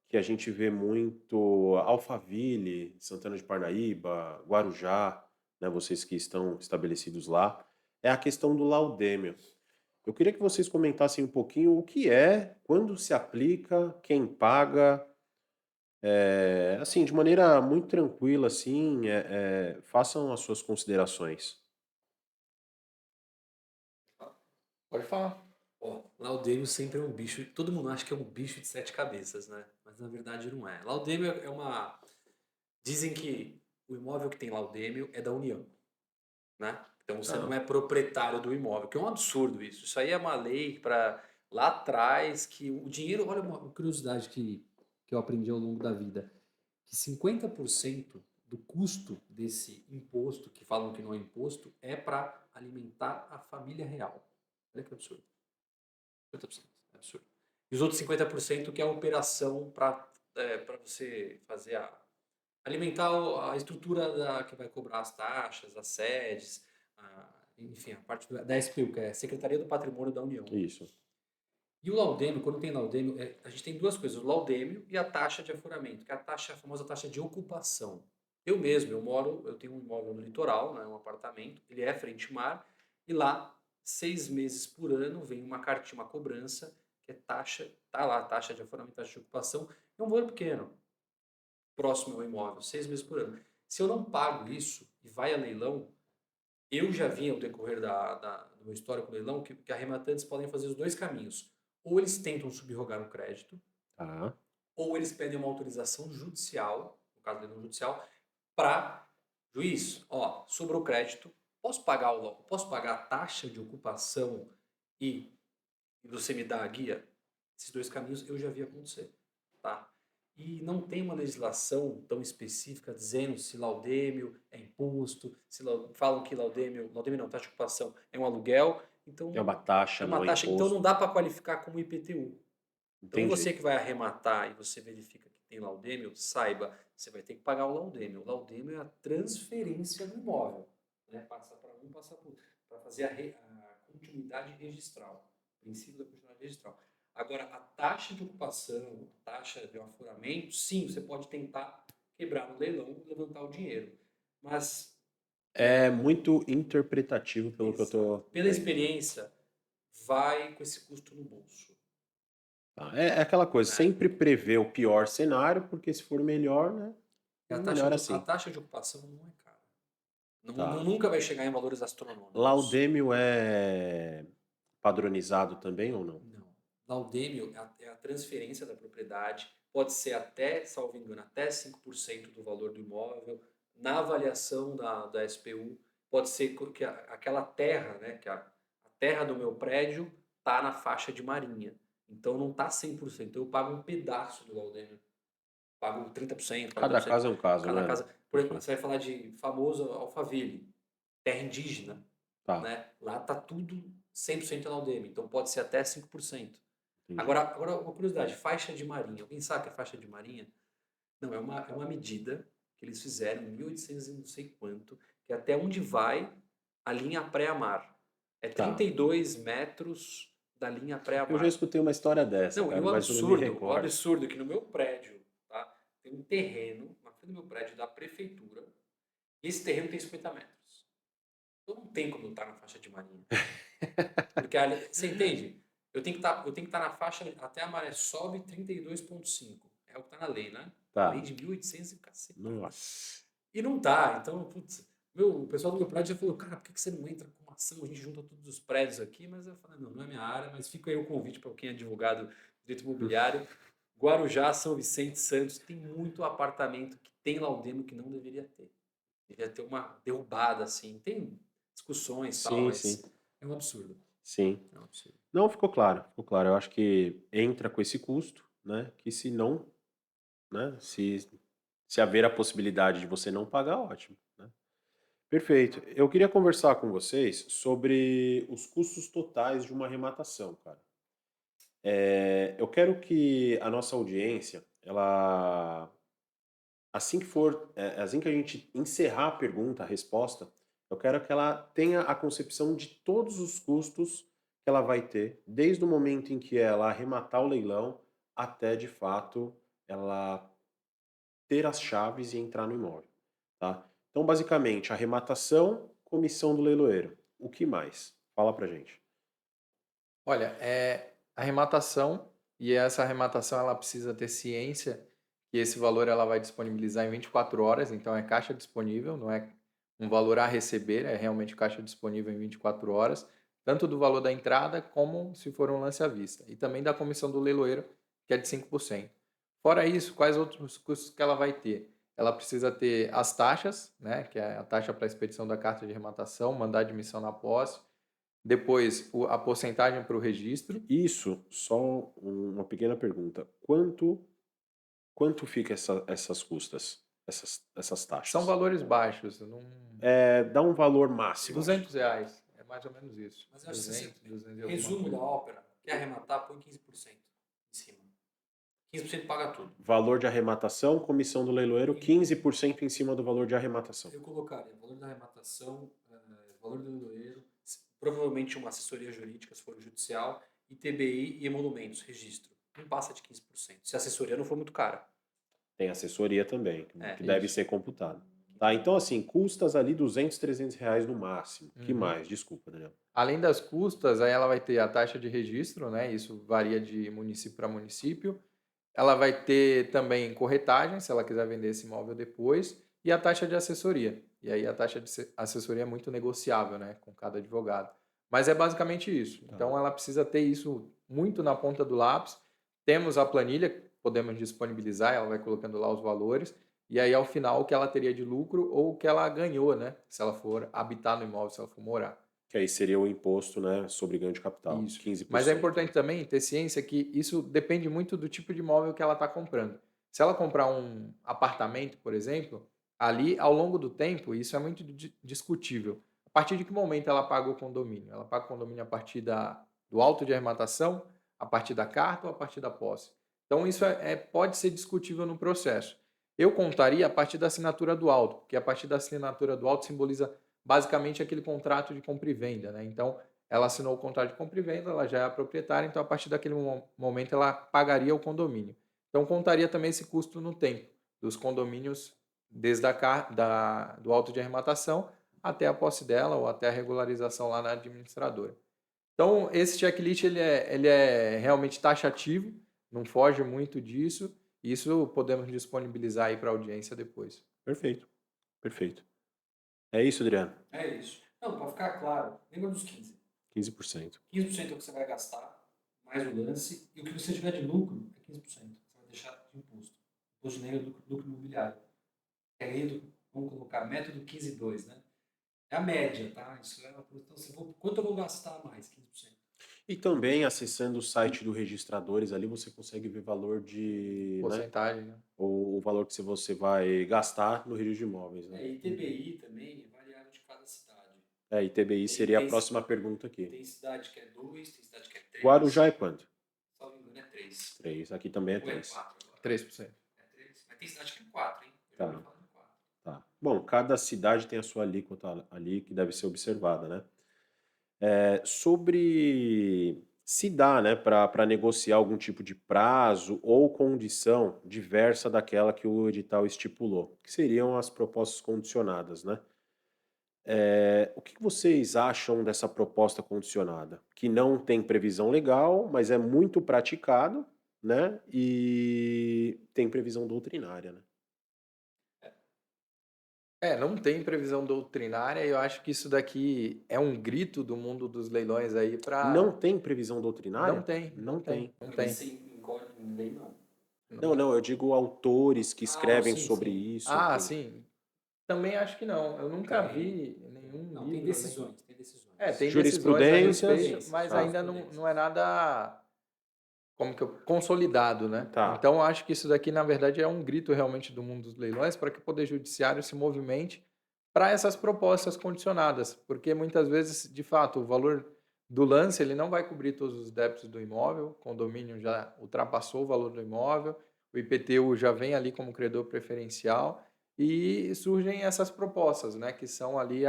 que a gente vê muito Alphaville, Santana de Parnaíba, Guarujá, né, vocês que estão estabelecidos lá, é a questão do laudêmio. Eu queria que vocês comentassem um pouquinho o que é, quando se aplica, quem paga, assim, de maneira muito tranquila, assim, façam as suas considerações. Pode falar. Ó, Laudêmio sempre é um bicho. Todo mundo acha que é um bicho de sete cabeças, né? Mas na verdade não é. Laudêmio é uma. Dizem que o imóvel que tem laudêmio é da União, né? Então você não Tá. é proprietário do imóvel, que é um absurdo isso. Isso aí é uma lei para lá atrás que o dinheiro. Olha uma curiosidade que eu aprendi ao longo da vida: que 50% do custo desse imposto, que falam que não é imposto, é para alimentar a família real. Olha que absurdo. 50%. É absurdo. E os outros 50% que é a operação para você fazer alimentar a estrutura que vai cobrar as taxas, as sedes, enfim, a parte da SPU, que é a Secretaria do Patrimônio da União. Isso. E o laudêmio, quando tem laudêmio, a gente tem duas coisas, o laudêmio e a taxa de afuramento, que é a famosa taxa de ocupação. Eu mesmo, eu tenho um imóvel no litoral, né, um apartamento, ele é frente mar, e lá, 6 meses por ano, vem uma cartinha, uma cobrança, que é taxa, tá lá, taxa de afuramento, taxa de ocupação, é um valor pequeno, próximo ao imóvel, 6 meses por ano. Se eu não pago isso e vai a leilão, eu já vi ao decorrer do meu histórico leilão que arrematantes podem fazer os dois caminhos. Ou eles tentam subrogar o crédito, Tá. ou eles pedem uma autorização judicial, no caso do leilão judicial, para juiz, ó, sobrou crédito, posso pagar a taxa de ocupação e, e você me dá a guia? Esses dois caminhos eu já vi acontecer, tá? E não tem uma legislação tão específica dizendo se laudêmio é imposto, falam que laudêmio não, taxa de ocupação é um aluguel, É então uma é taxa, uma não é taxa, então não imposto. dá para qualificar como IPTU. Então Entendi. você que vai arrematar e você verifica que tem laudêmio, saiba, você vai ter que pagar o laudêmio. O laudêmio é a transferência do imóvel, né? Passa para um, passa para outro, para fazer a continuidade registral, o princípio da continuidade registral. Agora, a taxa de ocupação, a taxa de afuramento, sim, você pode tentar quebrar no leilão e levantar o dinheiro. Mas, É muito interpretativo pelo que eu exato, tô pela vendo. experiência, vai com esse custo no bolso. Tá. É aquela coisa, Né? sempre prever o pior cenário, porque se for melhor, né? E Melhor a assim. taxa de ocupação não é cara. Tá. Nunca vai chegar em valores astronômicos. Laudêmio é padronizado também ou não? Não. Laudêmio é a transferência da propriedade, pode ser até, salvo engano, até 5% do valor do imóvel. Na avaliação da SPU, pode ser que aquela terra, né, que a terra do meu prédio está na faixa de marinha. Então não está 100%. Eu pago um pedaço do laudêmio. Pago 30%, Cada 40%. caso é um caso, Cada né? casa. Por exemplo, Perfeito. você vai falar de famoso Alphaville, terra indígena. Tá, Né? Lá tá tudo 100% na UDM, então pode ser até 5%. entendi. Agora uma curiosidade, faixa de marinha. Alguém sabe o que é faixa de marinha? Não, é uma medida que eles fizeram em 1800 e não sei quanto, que é até onde vai a linha pré-mar. É Tá. 32 metros da linha Eu já pré-mar. escutei uma história dessa, Não, e cara, mas eu não me o recordo. absurdo é que no meu prédio, tá, tem um terreno, na frente do meu prédio da prefeitura, e esse terreno tem 50 metros. Então não tem como eu estar na faixa de marinha. Porque você entende? Eu tenho que estar na faixa até a maré sobe 32,5. É o que está na lei, né? Lei Tá. de 1800 e cacete. Nossa. E não tá. Então, putz, o pessoal do meu prédio já falou, cara, por que você não entra com uma ação? A gente junta todos os prédios aqui, mas eu falei, não é minha área, mas fica aí o convite para quem é advogado de direito imobiliário. Guarujá, São Vicente, Santos, tem muito apartamento que tem laudêmio que não deveria ter. Deveria ter uma derrubada, assim. Tem discussões e tal, Sim, sim. mas é um absurdo. Sim. Não, sim. Não, ficou claro, ficou claro. Eu acho que entra com esse custo, né? Que se não, né? Se haver a possibilidade de você não pagar, ótimo, né? Perfeito. Eu queria conversar com vocês sobre os custos totais de uma arrematação, cara. Eu quero que a nossa audiência, ela, assim que a gente encerrar a pergunta, a resposta, eu quero que ela tenha a concepção de todos os custos que ela vai ter, desde o momento em que ela arrematar o leilão até, de fato, ela ter as chaves e entrar no imóvel, tá? Então, basicamente, arrematação, comissão do leiloeiro. O que mais? Fala pra gente. Olha, arrematação, e essa arrematação ela precisa ter ciência que esse valor ela vai disponibilizar em 24 horas, então é caixa disponível, não é um valor a receber, é realmente caixa disponível em 24 horas, tanto do valor da entrada como se for um lance à vista, e também da comissão do leiloeiro, que é de 5%. Fora isso, quais outros custos que ela vai ter? Ela precisa ter as taxas, né, que é a taxa para a expedição da carta de arrematação, mandado de admissão na posse, depois a porcentagem para o registro. Isso, só uma pequena pergunta. Quanto fica essas custas, essas São taxas? valores baixos, não... Dá um valor máximo. R$ 200, é mais ou menos isso. Mas eu acho que 200, 200 e alguma resumo da coisa. ópera, quer arrematar, põe 15% em cima. 15% paga tudo. Valor de arrematação, comissão do leiloeiro, 15% em cima do valor de arrematação. Eu colocaria valor da arrematação, valor do leiloeiro, provavelmente uma assessoria jurídica, se for judicial, ITBI e emolumentos, registro. Não passa de 15%, se a assessoria não for muito cara. Tem assessoria também, que deve Isso. ser computada. Tá, então assim, custas ali 200, 300 reais no máximo. Que Uhum. mais? Desculpa, Daniel. Além das custas, aí ela vai ter a taxa de registro, né? Isso varia de município para município. Ela vai ter também corretagem, se ela quiser vender esse imóvel depois, e a taxa de assessoria. E aí a taxa de assessoria é muito negociável, né, com cada advogado. Mas é basicamente isso. Tá. Então ela precisa ter isso muito na ponta do lápis. Temos a planilha, podemos disponibilizar, ela vai colocando lá os valores, e aí ao final o que ela teria de lucro ou o que ela ganhou, né, se ela for habitar no imóvel, se ela for morar. Que aí seria o imposto, né, sobre ganho de capital, Isso. 15%. Mas é importante também ter ciência que isso depende muito do tipo de imóvel que ela está comprando. Se ela comprar um apartamento, por exemplo, ali ao longo do tempo, isso é muito discutível. A partir de que momento ela paga o condomínio? Ela paga o condomínio a partir do auto de arrematação, a partir da carta ou a partir da posse? Então isso pode ser discutível no processo. Eu contaria a partir da assinatura do auto, porque a partir da assinatura do auto simboliza basicamente aquele contrato de compra e venda, né? Então, ela assinou o contrato de compra e venda, ela já é a proprietária, então a partir daquele momento ela pagaria o condomínio. Então contaria também esse custo no tempo dos condomínios, desde do auto de arrematação até a posse dela ou até a regularização lá na administradora. Então esse checklist ele é realmente taxativo, não foge muito disso, e isso podemos disponibilizar aí para a audiência depois. Perfeito, perfeito. É isso, Adriano? É isso. Não, para ficar claro, lembra dos 15. 15%. 15% é o que você vai gastar, mais o lance, e o que você tiver de lucro é 15%. Você vai deixar de imposto. Imposto de renda, lucro imobiliário. Vamos colocar método 15,2, né? É a média, tá? Isso é uma então, quanto eu vou gastar a mais? 15%. E também, acessando o site do Registradores, ali você consegue ver valor de, né, Porcentagem, né? o valor que você vai gastar no registro de imóveis, né? ITBI também é variável de cada cidade. ITBI seria a próxima pergunta aqui. Tem cidade que é 2, tem cidade que é 3. Guarujá é quanto? Se não me engano é 3. 3. Aqui também é Ou é 3. 4 agora? 3%. É 3. Mas tem cidade que é 4, hein? Eu Tá. já ouvi falar de 4. Tá. Bom, cada cidade tem a sua alíquota ali que deve ser observada, né? Sobre se dá, né, para negociar algum tipo de prazo ou condição diversa daquela que o edital estipulou, que seriam as propostas condicionadas, né? O que vocês acham dessa proposta condicionada? Que não tem previsão legal, mas é muito praticado, né? E tem previsão doutrinária, né? Não tem previsão doutrinária e eu acho que isso daqui é um grito do mundo dos leilões aí Não para... tem previsão doutrinária? Não tem, Não tem. não Porque tem. sem código em lei, não. Não, eu digo autores que escrevem sim, sobre sim. isso. Sim. Também acho que não. Eu nunca vi nenhum Não, livro. tem decisões. Tem decisões a Jurisprudências. respeito, mas Ah, ainda não é nada consolidado, né? Tá. Então, eu acho que isso daqui, na verdade, é um grito realmente do mundo dos leilões para que o Poder Judiciário se movimente para essas propostas condicionadas, porque muitas vezes, de fato, o valor do lance ele não vai cobrir todos os débitos do imóvel, o condomínio já ultrapassou o valor do imóvel, o IPTU já vem ali como credor preferencial e surgem essas propostas, né, que são ali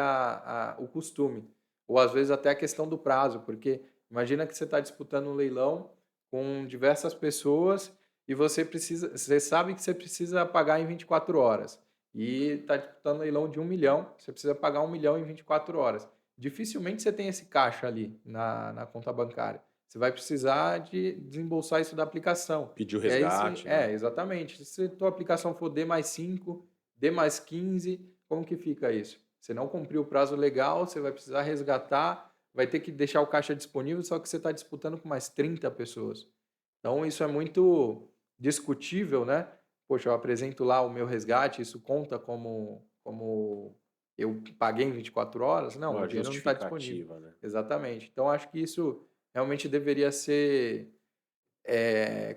o costume, ou às vezes até a questão do prazo, porque imagina que você está disputando um leilão com diversas pessoas e você sabe que você precisa pagar em 24 horas. E está disputando um leilão de 1 milhão, você precisa pagar 1 milhão em 24 horas. Dificilmente você tem esse caixa ali na conta bancária. Você vai precisar de desembolsar isso da aplicação. Pedir o E aí, resgate, né? exatamente. Se a tua aplicação for D mais 5, D mais 15, como que fica isso? Você não cumpriu o prazo legal, você vai precisar resgatar, vai ter que deixar o caixa disponível, só que você está disputando com mais 30 pessoas. Então, isso é muito discutível, né? Poxa, eu apresento lá o meu resgate, isso conta como eu paguei em 24 horas? Não, Uma o dinheiro não está disponível. justificativa, né? Exatamente. Então, acho que isso realmente deveria ser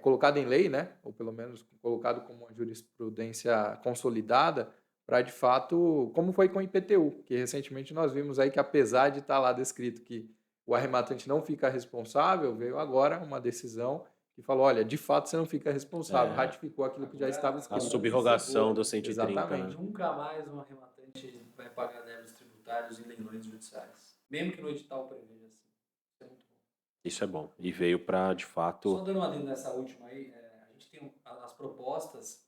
colocado em lei, né? Ou pelo menos colocado como uma jurisprudência consolidada para, de fato, como foi com o IPTU, que recentemente nós vimos aí que, apesar de estar lá descrito que o arrematante não fica responsável, veio agora uma decisão que falou, olha, de fato você não fica responsável, É. ratificou aquilo que já estava A escrito. subrogação do 130, Exatamente. né? Nunca mais um arrematante vai pagar débitos tributários em leilões judiciais. Mesmo que no edital preveja assim. Isso é muito bom. Isso é bom. E veio para, de Só fato... dando uma adendo nessa última aí, a gente tem as propostas,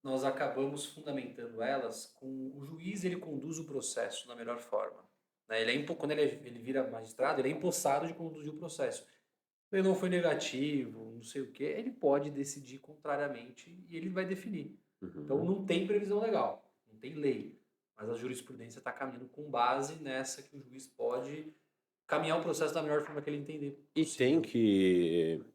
nós acabamos fundamentando elas com o juiz, ele conduz o processo da melhor forma. Né? Quando ele vira magistrado, ele é empossado de conduzir o processo. Ele não foi negativo, não sei o quê, ele pode decidir contrariamente e ele vai definir. Então não tem previsão legal, não tem lei, mas a jurisprudência está caminhando com base nessa que o juiz pode caminhar o processo da melhor forma que ele entender E possível.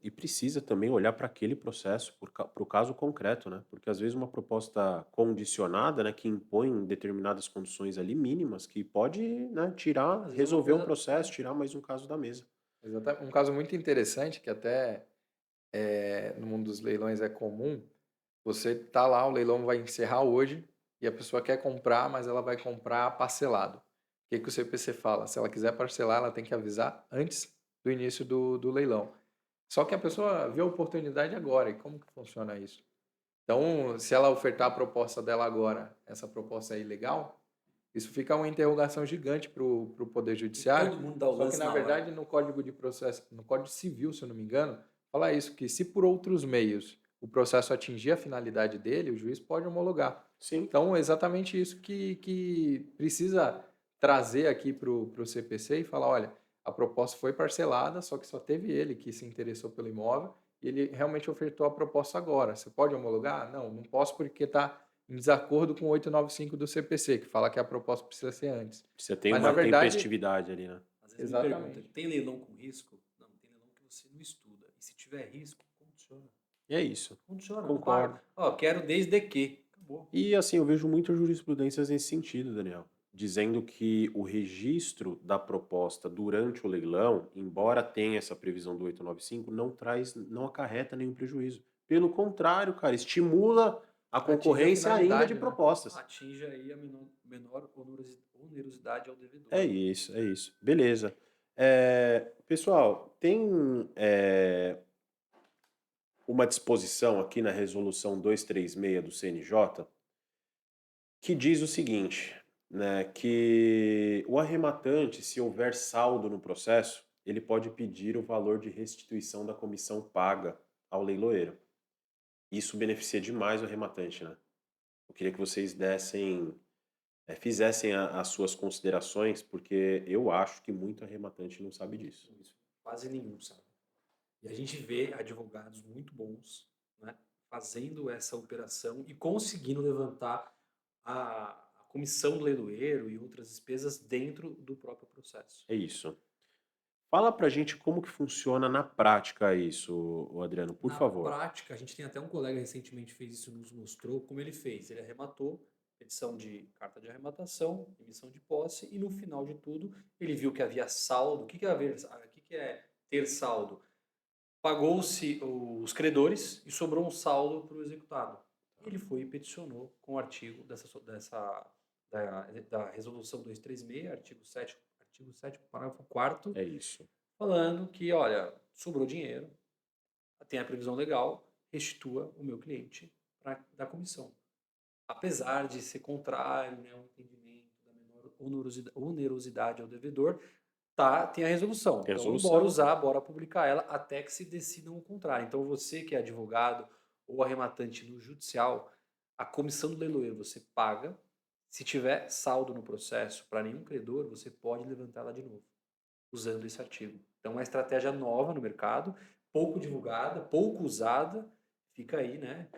e precisa também olhar para aquele processo, para o caso concreto, né? Porque às vezes uma proposta condicionada, né, que impõe determinadas condições ali mínimas, que pode, né, Às vezes resolver uma um coisa, processo, tirar mais um caso da mesa. Exatamente. Um caso muito interessante que até no mundo dos leilões é comum. Você tá lá, o leilão vai encerrar hoje e a pessoa quer comprar, mas ela vai comprar parcelado. O que o CPC fala? Se ela quiser parcelar, ela tem que avisar antes do início do leilão. Só que a pessoa vê a oportunidade agora. E como que funciona isso? Então, se ela ofertar a proposta dela agora, essa proposta é ilegal, isso fica uma interrogação gigante para o Poder Judiciário. todo mundo dá o Só que, lance na na hora. verdade, no Código de Processo, no Código Civil, se eu não me engano, fala isso, que se por outros meios o processo atingir a finalidade dele, o juiz pode homologar. Sim. Então, é exatamente isso que precisa trazer aqui para o CPC e falar, olha, a proposta foi parcelada, só que só teve ele que se interessou pelo imóvel e ele realmente ofertou a proposta agora. Você pode homologar? Não posso porque está em desacordo com o 895 do CPC, que fala que a proposta precisa ser antes. Você tem Mas, uma na verdade, tempestividade ali, né? Às vezes exatamente. me perguntam, tem leilão com risco? Não, tem leilão que você não estuda. E se tiver risco, condiciona. E é isso. Condiciona, Concordo. não paga. Ó, quero desde que. Acabou. E assim, eu vejo muitas jurisprudências nesse sentido, Daniel, dizendo que o registro da proposta durante o leilão, embora tenha essa previsão do 895, não acarreta nenhum prejuízo. Pelo contrário, cara, estimula a Atinge a concorrência ainda finalidade, de né? propostas. Atinge aí a menor onerosidade ao devedor. É isso, é isso. Beleza. Pessoal, tem uma disposição aqui na resolução 236 do CNJ que diz o seguinte, né, que o arrematante, se houver saldo no processo, ele pode pedir o valor de restituição da comissão paga ao leiloeiro. Isso beneficia demais o arrematante, né? Eu queria que vocês fizessem as suas considerações, porque eu acho que muito arrematante não sabe disso. Isso, quase nenhum, sabe? E a gente vê advogados muito bons, né, fazendo essa operação e conseguindo levantar a comissão do leiloeiro e outras despesas dentro do próprio processo. É isso. Fala pra gente como que funciona na prática isso, ô Adriano, por favor. Na prática, a gente tem até um colega recentemente fez isso, nos mostrou como ele fez. Ele arrematou, petição de carta de arrematação, emissão de posse, e no final de tudo, ele viu que havia saldo. O que é ter saldo? Pagou-se os credores e sobrou um saldo para o executado. Ele foi e peticionou com o artigo da resolução 236, artigo 7, parágrafo 4º, É isso. falando que, olha, sobrou dinheiro, tem a previsão legal, restitua o meu cliente para dar comissão. Apesar de ser contrário, né, ao entendimento da menor onerosidade ao devedor, tem a resolução. Tem a Então, resolução. bora usar, bora publicar ela até que se decidam o contrário. Então, você que é advogado ou arrematante no judicial, a comissão do leiloeiro você paga. Se tiver saldo no processo para nenhum credor, você pode levantar ela de novo, usando esse artigo. Então, é uma estratégia nova no mercado, pouco divulgada, pouco usada. Fica aí, né?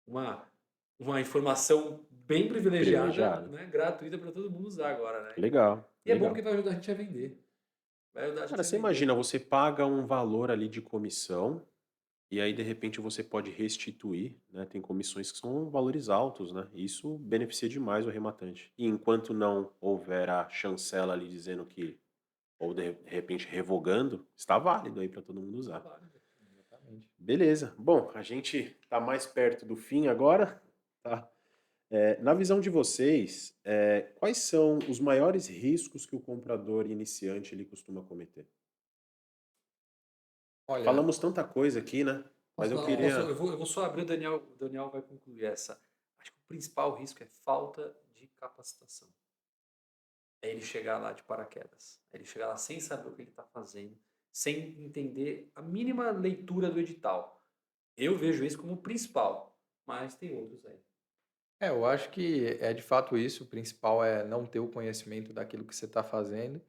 Uma informação bem privilegiada, né? Gratuita para todo mundo usar agora, né? Legal. E é legal. bom porque vai ajudar a gente a vender. Vai ajudar a gente Cara, a você vender. imagina, você paga um valor ali de comissão e aí de repente você pode restituir, né? Tem comissões que são valores altos, né? Isso beneficia demais o arrematante. E enquanto não houver a chancela ali dizendo que, ou de repente revogando, está válido aí para todo mundo usar. Exatamente. Beleza. Bom, a gente está mais perto do fim agora, tá? Na visão de vocês, quais são os maiores riscos que o comprador iniciante ele costuma cometer? Olha, Falamos tanta coisa aqui, né? Mas eu queria. Eu vou só abrir, o Daniel vai concluir essa. Acho que o principal risco é falta de capacitação. É ele chegar lá de paraquedas. É ele chegar lá sem saber o que ele está fazendo, sem entender a mínima leitura do edital. Eu vejo isso como o principal, mas tem outros aí. eu acho que é de fato isso. O principal é não ter o conhecimento daquilo que você está fazendo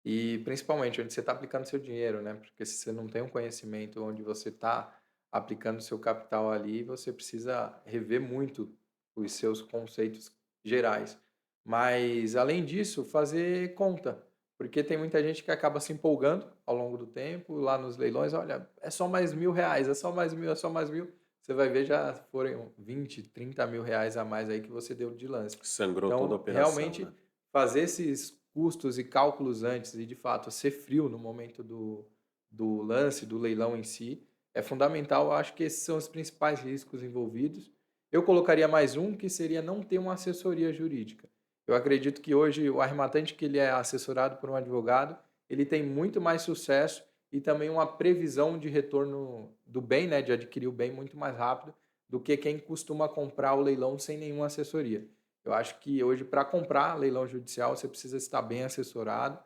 e principalmente onde você está aplicando seu dinheiro, né? Porque se você não tem um conhecimento onde você está aplicando seu capital ali, você precisa rever muito os seus conceitos gerais. Mas além disso, fazer conta, porque tem muita gente que acaba se empolgando ao longo do tempo, lá nos leilões, olha, é só mais R$ 1.000, é só mais 1.000, é só mais 1.000. Você vai ver já foram 20, 30 mil reais a mais aí que você deu de lance. Sangrou toda a Então, operação, realmente, né? fazer esses custos e cálculos antes e, de fato, ser frio no momento do lance, do leilão em si, é fundamental. Eu acho que esses são os principais riscos envolvidos. Eu colocaria mais um, que seria não ter uma assessoria jurídica. Eu acredito que hoje o arrematante que ele é assessorado por um advogado, ele tem muito mais sucesso e também uma previsão de retorno do bem, né, de adquirir o bem muito mais rápido do que quem costuma comprar o leilão sem nenhuma assessoria. Eu acho que hoje, para comprar leilão judicial, você precisa estar bem assessorado,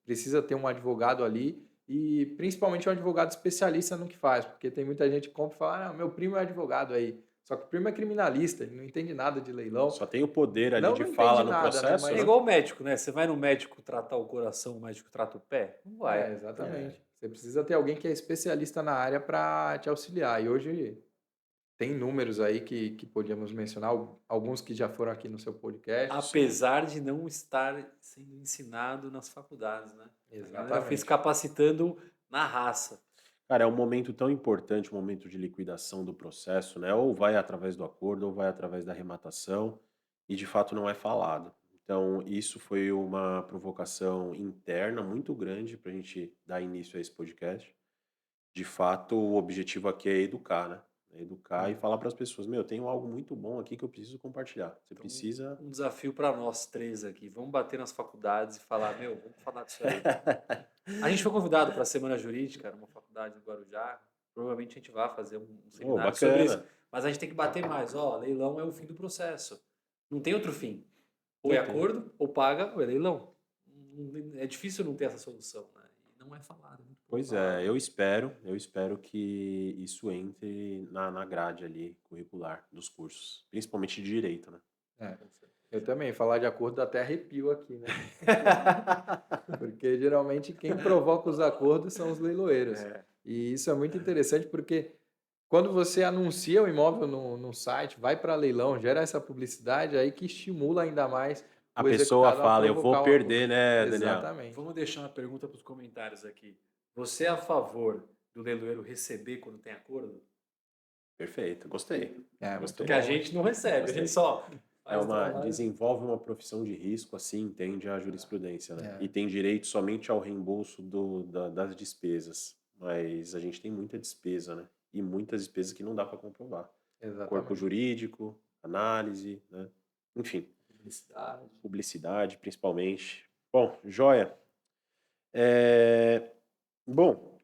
precisa ter um advogado ali e principalmente um advogado especialista no que faz, porque tem muita gente que compra e fala, meu primo é advogado aí. Só que o primo é criminalista, ele não entende nada de leilão. Só tem o poder ali de Não fala entende no nada, né? processo, É Mas né? igual o médico, né? Você vai no médico tratar o coração, o médico trata o pé? Não vai. exatamente. Você precisa ter alguém que é especialista na área para te auxiliar. E hoje tem números aí que podíamos mencionar, alguns que já foram aqui no seu podcast. Apesar de não estar sendo ensinado nas faculdades, né? A galera foi se Exatamente. capacitando na raça. Cara, é um momento tão importante, um momento de liquidação do processo, né? Ou vai através do acordo, ou vai através da arrematação, e de fato não é falado. Então, isso foi uma provocação interna muito grande para a gente dar início a esse podcast. De fato, o objetivo aqui é educar, né? É educar e falar para as pessoas: meu, eu tenho algo muito bom aqui que eu preciso compartilhar. Você Então, precisa. um desafio para nós três aqui. Vamos bater nas faculdades e falar, vamos falar disso aí. A gente foi convidado para a Semana Jurídica, numa faculdade do Guarujá. Provavelmente a gente vai fazer um Oh, seminário sobre isso. bacana. Mas a gente tem que bater mais. Leilão é o fim do processo. Não tem outro fim. Ou é Não tem. acordo, ou paga, ou é leilão. É difícil não ter essa solução, né? E não é falado. Muito pouco Pois falado. é, eu espero que isso entre na grade ali curricular dos cursos, principalmente de direito, né? Eu também, falar de acordo dá até arrepio aqui, né? Porque geralmente quem provoca os acordos são os leiloeiros. E isso é muito interessante porque quando você anuncia o imóvel no site, vai para leilão, gera essa publicidade aí que estimula ainda mais A o pessoa executado a fala, eu provocar vou o perder, acordo. né, Daniel? Exatamente. Vamos deixar uma pergunta para os comentários aqui. Você é a favor do leiloeiro receber quando tem acordo? Perfeito, gostei. Muito Gostei. Porque a bom. gente não recebe, a Gostei. gente só Faz o trabalho. desenvolve uma profissão de risco, assim entende a jurisprudência, né? É. E tem direito somente ao reembolso das despesas. Mas a gente tem muita despesa, né? E muitas despesas que não dá para comprovar. Corpo Exatamente. jurídico, análise, né? Enfim, Publicidade. publicidade principalmente. Bom, joia. É, Bom,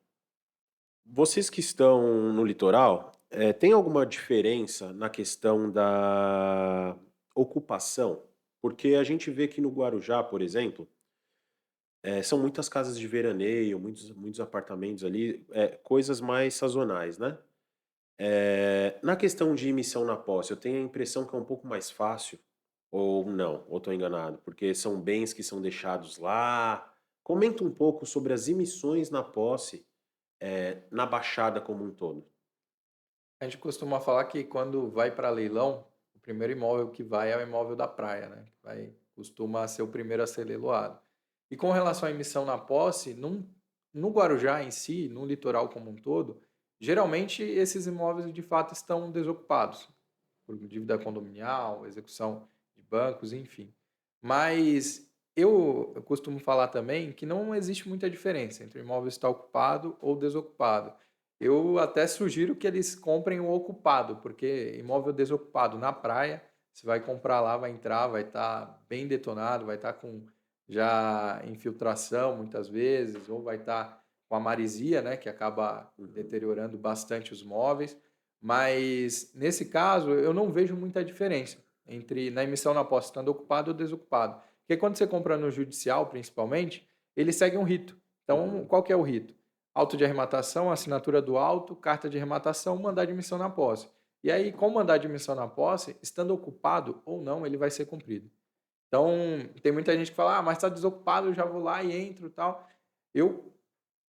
vocês que estão no litoral, tem alguma diferença na questão da ocupação? Porque a gente vê que no Guarujá, por exemplo, são muitas casas de veraneio, muitos apartamentos ali, coisas mais sazonais, né? Na questão de emissão na posse, eu tenho a impressão que é um pouco mais fácil, ou não, ou estou enganado, porque são bens que são deixados lá. Comenta um pouco sobre as emissões na posse, na Baixada como um todo. A gente costuma falar que quando vai para leilão, o primeiro imóvel que vai é o imóvel da praia, né? Costuma ser o primeiro a ser leiloado. E com relação à emissão na posse, no Guarujá em si, no litoral como um todo, geralmente esses imóveis de fato estão desocupados, por dívida condominial, execução de bancos, enfim. Mas eu costumo falar também que não existe muita diferença entre o imóvel estar ocupado ou desocupado. Eu até sugiro que eles comprem o ocupado, porque imóvel desocupado na praia, você vai comprar lá, vai entrar, vai estar bem detonado, vai estar com já infiltração muitas vezes, ou vai estar com a marisia, né, que acaba deteriorando bastante os móveis. Mas nesse caso, eu não vejo muita diferença entre na emissão na posse estando ocupado ou desocupado. Porque quando você compra no judicial, principalmente, ele segue um rito. Então, qual que é o rito? Auto de arrematação, assinatura do auto, carta de arrematação, mandado de emissão na posse. E aí, com o mandado de emissão na posse, estando ocupado ou não, ele vai ser cumprido. Então, tem muita gente que fala, mas está desocupado, eu já vou lá e entro e tal. Eu,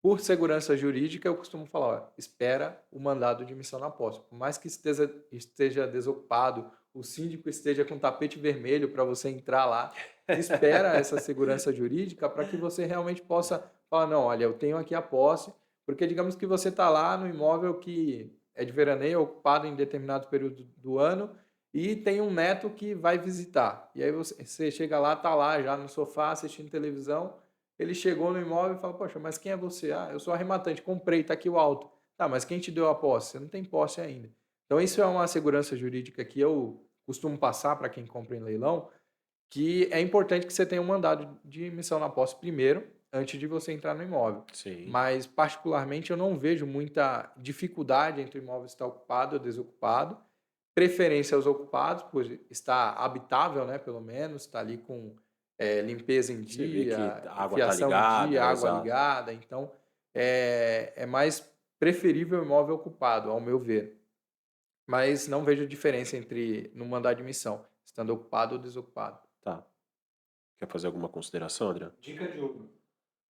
por segurança jurídica, eu costumo falar, ó, espera o mandado de emissão na posse. Por mais que esteja desocupado, o síndico esteja com tapete vermelho para você entrar lá, espera essa segurança jurídica para que você realmente possa falar, não, olha, eu tenho aqui a posse, porque digamos que você está lá no imóvel que é de veraneio, ocupado em determinado período do ano, e tem um neto que vai visitar. E aí você chega lá, está lá já no sofá assistindo televisão, ele chegou no imóvel e fala, poxa, mas quem é você? Ah, eu sou arrematante, comprei, está aqui o auto. Tá, mas quem te deu a posse? Você não tem posse ainda. Então isso é uma segurança jurídica que eu costumo passar para quem compra em leilão, que é importante que você tenha um mandado de emissão na posse primeiro, antes de você entrar no imóvel. Sim. Mas, particularmente, eu não vejo muita dificuldade entre o imóvel estar ocupado ou desocupado. Preferência aos ocupados, pois está habitável, né, pelo menos, está ali com limpeza em Você vê que dia, a água tá fiação em dia, ligada, água exato. ligada. Então, é mais preferível o imóvel ocupado, ao meu ver. Mas não vejo diferença entre no mandado de emissão, estando ocupado ou desocupado. Tá. Quer fazer alguma consideração, Adriano? Dica de ouro.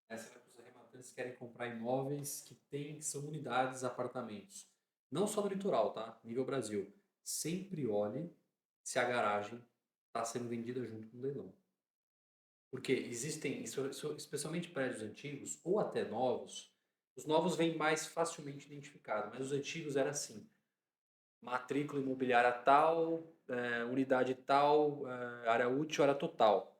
Essa é para os arrematantes que querem comprar imóveis que são unidades, apartamentos. Não só no litoral, tá? Nível Brasil. Sempre olhe se a garagem está sendo vendida junto com o leilão. Porque existem, especialmente prédios antigos ou até novos, os novos vêm mais facilmente identificados, mas os antigos era assim: matrícula imobiliária tal, unidade tal, área útil, área total.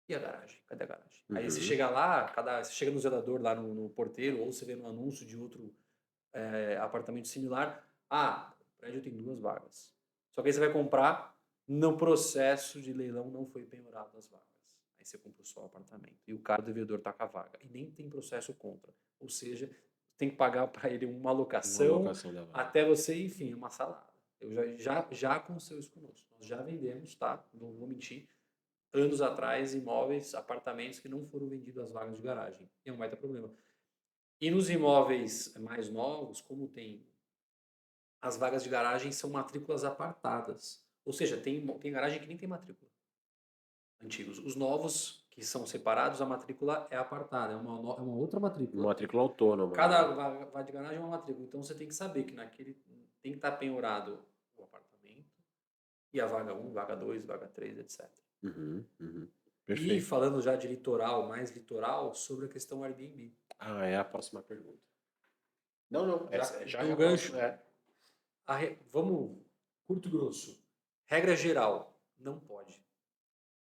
E a garagem? Cadê a garagem? Aí você chega lá, você chega no zelador lá no porteiro, ou você vê no anúncio de outro apartamento similar. Ah, o prédio tem 2 vagas. Só que aí você vai comprar, no processo de leilão não foi penhorado as vagas. Aí você comprou só o apartamento. E o cara do devedor tá com a vaga. E nem tem processo contra. Ou seja, tem que pagar para ele uma Uma alocação alocação da vaga. até você, enfim, uma salada. Eu já aconteceu isso conosco. Nós já vendemos, tá? Não vou mentir. Anos atrás, imóveis, apartamentos que não foram vendidos às vagas de garagem. E é um baita problema. E nos imóveis mais novos, como tem as vagas de garagem são matrículas apartadas. Ou seja, tem garagem que nem tem matrícula. Antigos. Os novos, que são separados, a matrícula é apartada, é uma outra matrícula. Matrícula autônoma. Cada né? vaga de garagem é uma matrícula. Então você tem que saber que naquele tem que estar penhorado o apartamento e a vaga 1, vaga 2, vaga 3, etc. Uhum. E Perfeito. falando já de litoral, mais litoral, sobre a questão Airbnb. Ah, é a próxima pergunta. Não. Já o gancho. Vamos, curto e grosso. Regra geral, não pode.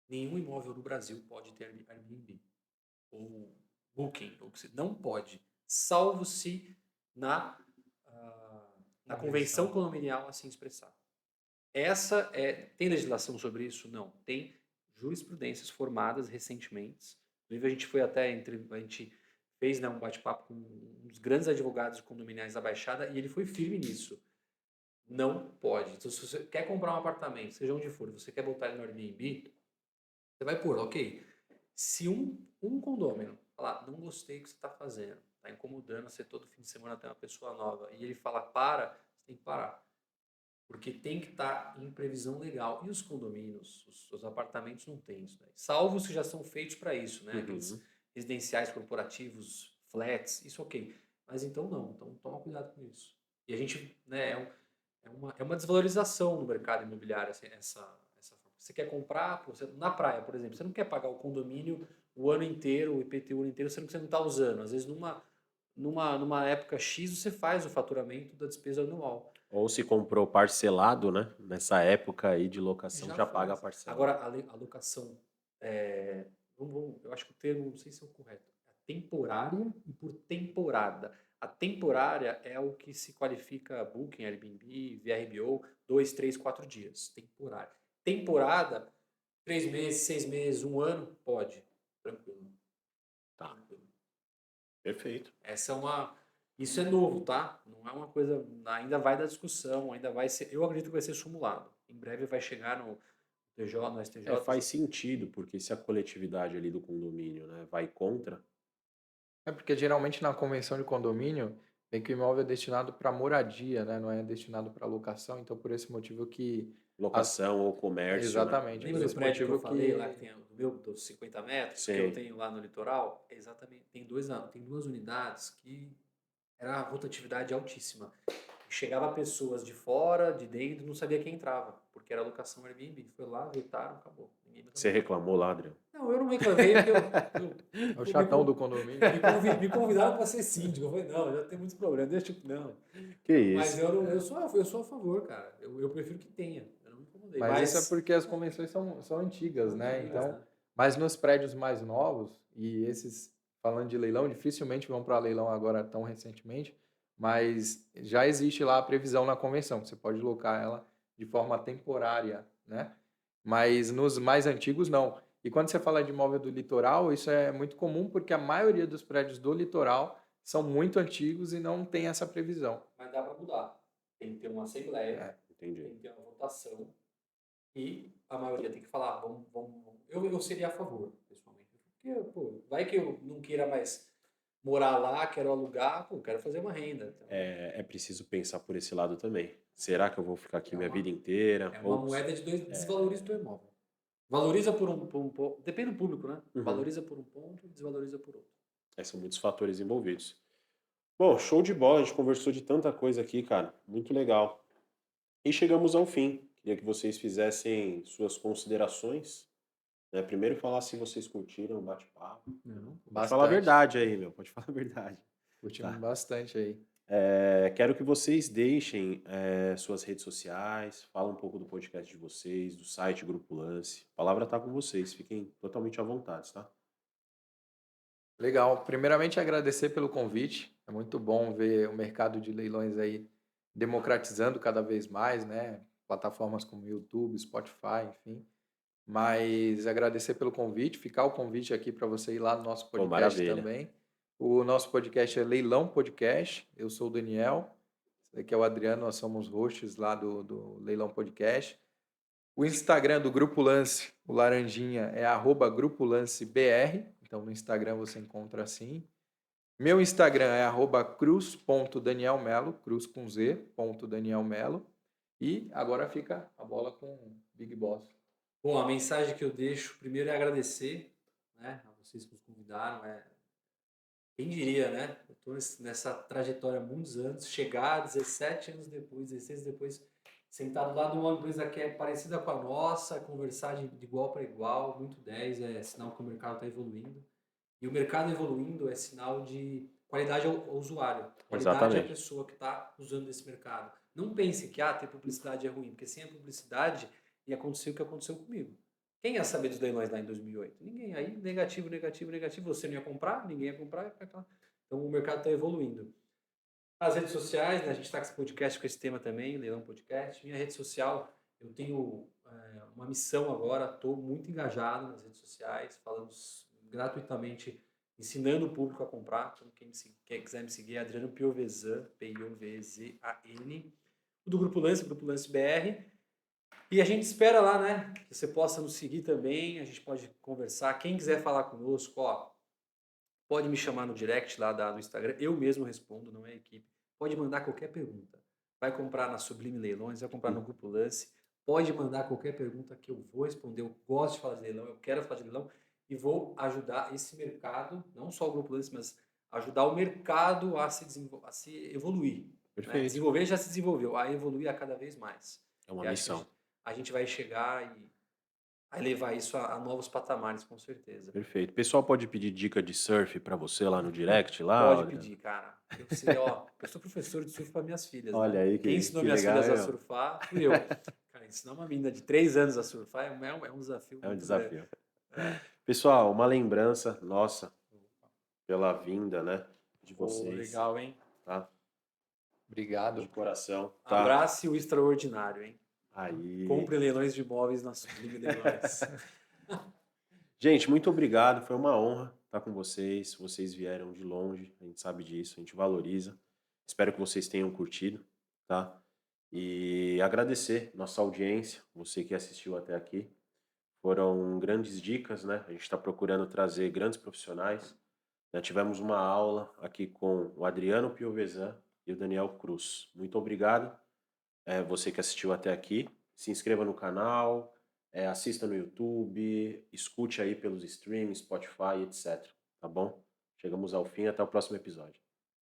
Nenhum imóvel no Brasil pode ter Airbnb ou Booking, não pode, salvo se na convenção condominial assim expressar. Tem legislação sobre isso? Não. Tem jurisprudências formadas recentemente. Inclusive a gente foi a gente fez, né, um bate-papo com um dos grandes advogados condominiais da Baixada e ele foi firme nisso. Não pode. Então, se você quer comprar um apartamento, seja onde for, você quer botar ele no Airbnb, você vai pôr, ok. Se um condômino falar, não gostei do que você está fazendo, está incomodando, você todo fim de semana tem uma pessoa nova, e ele fala, você tem que parar. Porque tem que estar em previsão legal. E os condomínios, os apartamentos não têm isso. Né? Salvo se já são feitos para isso, né? Aqueles residenciais corporativos, flats, isso ok. Mas então não. Então toma cuidado com isso. E a gente, né, é uma desvalorização no mercado imobiliário, assim, você quer comprar, na praia, por exemplo, você não quer pagar o condomínio o ano inteiro, o IPTU o ano inteiro, sendo que você não está usando. Às vezes, numa época X, você faz o faturamento da despesa anual. Ou se comprou parcelado, né? Nessa época aí de locação, já paga a parcela. Agora, a locação, eu acho que o termo, não sei se é o correto, é temporária e por temporada. A temporária é o que se qualifica Booking, Airbnb, VRBO, 2, 3, 4 dias. Temporária. Temporada, 3 meses, 6 meses, 1 ano, pode. Tranquilo. Tá. Tranquilo. Perfeito. Isso é novo, tá? Não é uma coisa, ainda vai dar discussão, ainda vai ser, eu acredito que vai ser simulado. Em breve vai chegar no TJ, no STJ. Faz sentido, porque se a coletividade ali do condomínio, né, vai contra. É porque geralmente na convenção de condomínio vem que o imóvel é destinado para moradia, né? Não é destinado para locação. Então, por esse motivo que... Locação ou comércio, Exatamente. Lembra Por do esse prédio que eu motivo falei lá que tem dos 50 metros, que Sim. eu tenho lá no litoral? Exatamente. Tem duas unidades que era a rotatividade altíssima. Chegava pessoas de fora, de dentro, não sabia quem entrava, porque era locação Airbnb. Foi lá, vetaram, acabou. Você reclamou lá, Adriano? Não, eu não reclamei, porque É o chatão do condomínio. me convidaram para ser síndico. Eu falei, não, já tem muitos problemas, deixa eu... Não. Que isso? Mas eu sou a favor, cara. Eu prefiro que tenha. Eu não me incomodei. Mas isso é porque as convenções são antigas, né? Então, mas nos prédios mais novos, e esses, falando de leilão, dificilmente vão para leilão agora tão recentemente, mas já existe lá a previsão na convenção, que você pode locar ela de forma temporária, né? Mas nos mais antigos, não. E quando você fala de imóvel do litoral, isso é muito comum porque a maioria dos prédios do litoral são muito antigos e não tem essa previsão. Mas dá para mudar. Tem que ter uma assembleia, Entendi. tem que ter uma votação e a maioria tem que falar, vamos. Eu seria a favor, pessoalmente. Porque, pô, vai que eu não queira mais morar lá, quero alugar, pô, quero fazer uma renda. Então, É preciso pensar por esse lado também. Será que eu vou ficar aqui minha vida inteira? é uma moeda de dois, desvaloriza o teu imóvel. Valoriza por um ponto, depende do público, né? Valoriza por um ponto e desvaloriza por outro. São muitos fatores envolvidos. Bom, show de bola, a gente conversou de tanta coisa aqui, cara. Muito legal. E chegamos ao fim. Queria que vocês fizessem suas considerações. Né? Primeiro falar se vocês curtiram o bate-papo. Pode falar a verdade aí, meu. Pode falar a verdade. Curtimos bastante aí. Quero que vocês deixem suas redes sociais, falem um pouco do podcast de vocês, do site Grupo Lance. A palavra está com vocês, fiquem totalmente à vontade, tá? Legal. Primeiramente, agradecer pelo convite. É muito bom ver o mercado de leilões aí democratizando cada vez mais, né? Plataformas como YouTube, Spotify, enfim. Mas agradecer pelo convite, ficar o convite aqui para você ir lá no nosso podcast também. O nosso podcast é Leilão Podcast. Eu sou o Daniel, esse aqui é o Adriano, nós somos hosts lá do Leilão Podcast. O Instagram do Grupo Lance, o Laranjinha, é @grupolancebr. Então, no Instagram você encontra assim. Meu Instagram é @cruz.danielmelo, cruz com Z, .danielmelo. E agora fica a bola com o Big Boss. Bom, a mensagem que eu deixo primeiro é agradecer, né, a vocês que nos convidaram. Quem diria, né? Eu estou nessa trajetória há muitos anos, chegar 17 anos depois, 16 anos depois, sentado lá numa empresa que é parecida com a nossa, conversar de igual para igual, muito 10, é sinal que o mercado está evoluindo. E o mercado evoluindo é sinal de qualidade ao usuário, qualidade à pessoa que está usando esse mercado. Não pense que ter publicidade é ruim, porque sem a publicidade e aconteceu o que aconteceu comigo. Quem ia saber dos leilões lá em 2008? Ninguém. Aí, negativo, negativo, negativo. Você não ia comprar, ninguém ia comprar. Então, o mercado está evoluindo. As redes sociais, né? A gente está com esse podcast, com esse tema também, Leilão Podcast. Minha rede social, eu tenho uma missão agora, estou muito engajado nas redes sociais, falando gratuitamente, ensinando o público a comprar. Então, quem quiser me seguir é Adriano Piovesan, P-I-O-V-Z-A-N. O do Grupo Lance BR. E a gente espera lá, né? Que você possa nos seguir também, a gente pode conversar. Quem quiser falar conosco, ó, pode me chamar no direct lá do Instagram, eu mesmo respondo, não é a equipe. Pode mandar qualquer pergunta. Vai comprar na Sublime Leilões, vai comprar no Grupo Lance, pode mandar qualquer pergunta que eu vou responder. Eu gosto de falar de leilão, eu quero falar de leilão e vou ajudar esse mercado, não só o Grupo Lance, mas ajudar o mercado a se evoluir. Né? Perfeito. Desenvolver já se desenvolveu, a evoluir a cada vez mais. É uma missão. A gente vai chegar e vai levar isso a novos patamares, com certeza. Perfeito. O pessoal pode pedir dica de surf para você lá no direct? Lá, pode pedir, cara. Eu sou professor de surf para minhas filhas. Olha né? aí, Quem ensinou que minhas legal, filhas a surfar fui eu. Cara, ensinar uma menina de 3 anos a surfar é um desafio. É um muito desafio. grande. Pessoal, uma lembrança nossa pela vinda, né, de vocês. Legal, hein? Tá? Obrigado. De coração. Tá? Abrace o extraordinário, hein? Aí. Compre leilões de imóveis na Sublime Leilões. Gente, muito obrigado. Foi uma honra estar com vocês. Vocês vieram de longe, a gente sabe disso, a gente valoriza. Espero que vocês tenham curtido, tá? E agradecer nossa audiência, você que assistiu até aqui. Foram grandes dicas, né? A gente está procurando trazer grandes profissionais. Já tivemos uma aula aqui com o Adriano Piovesan e o Daniel Cruz. Muito obrigado, você que assistiu até aqui. Se inscreva no canal, assista no YouTube, escute aí pelos streams, Spotify, etc. Tá bom? Chegamos ao fim, até o próximo episódio.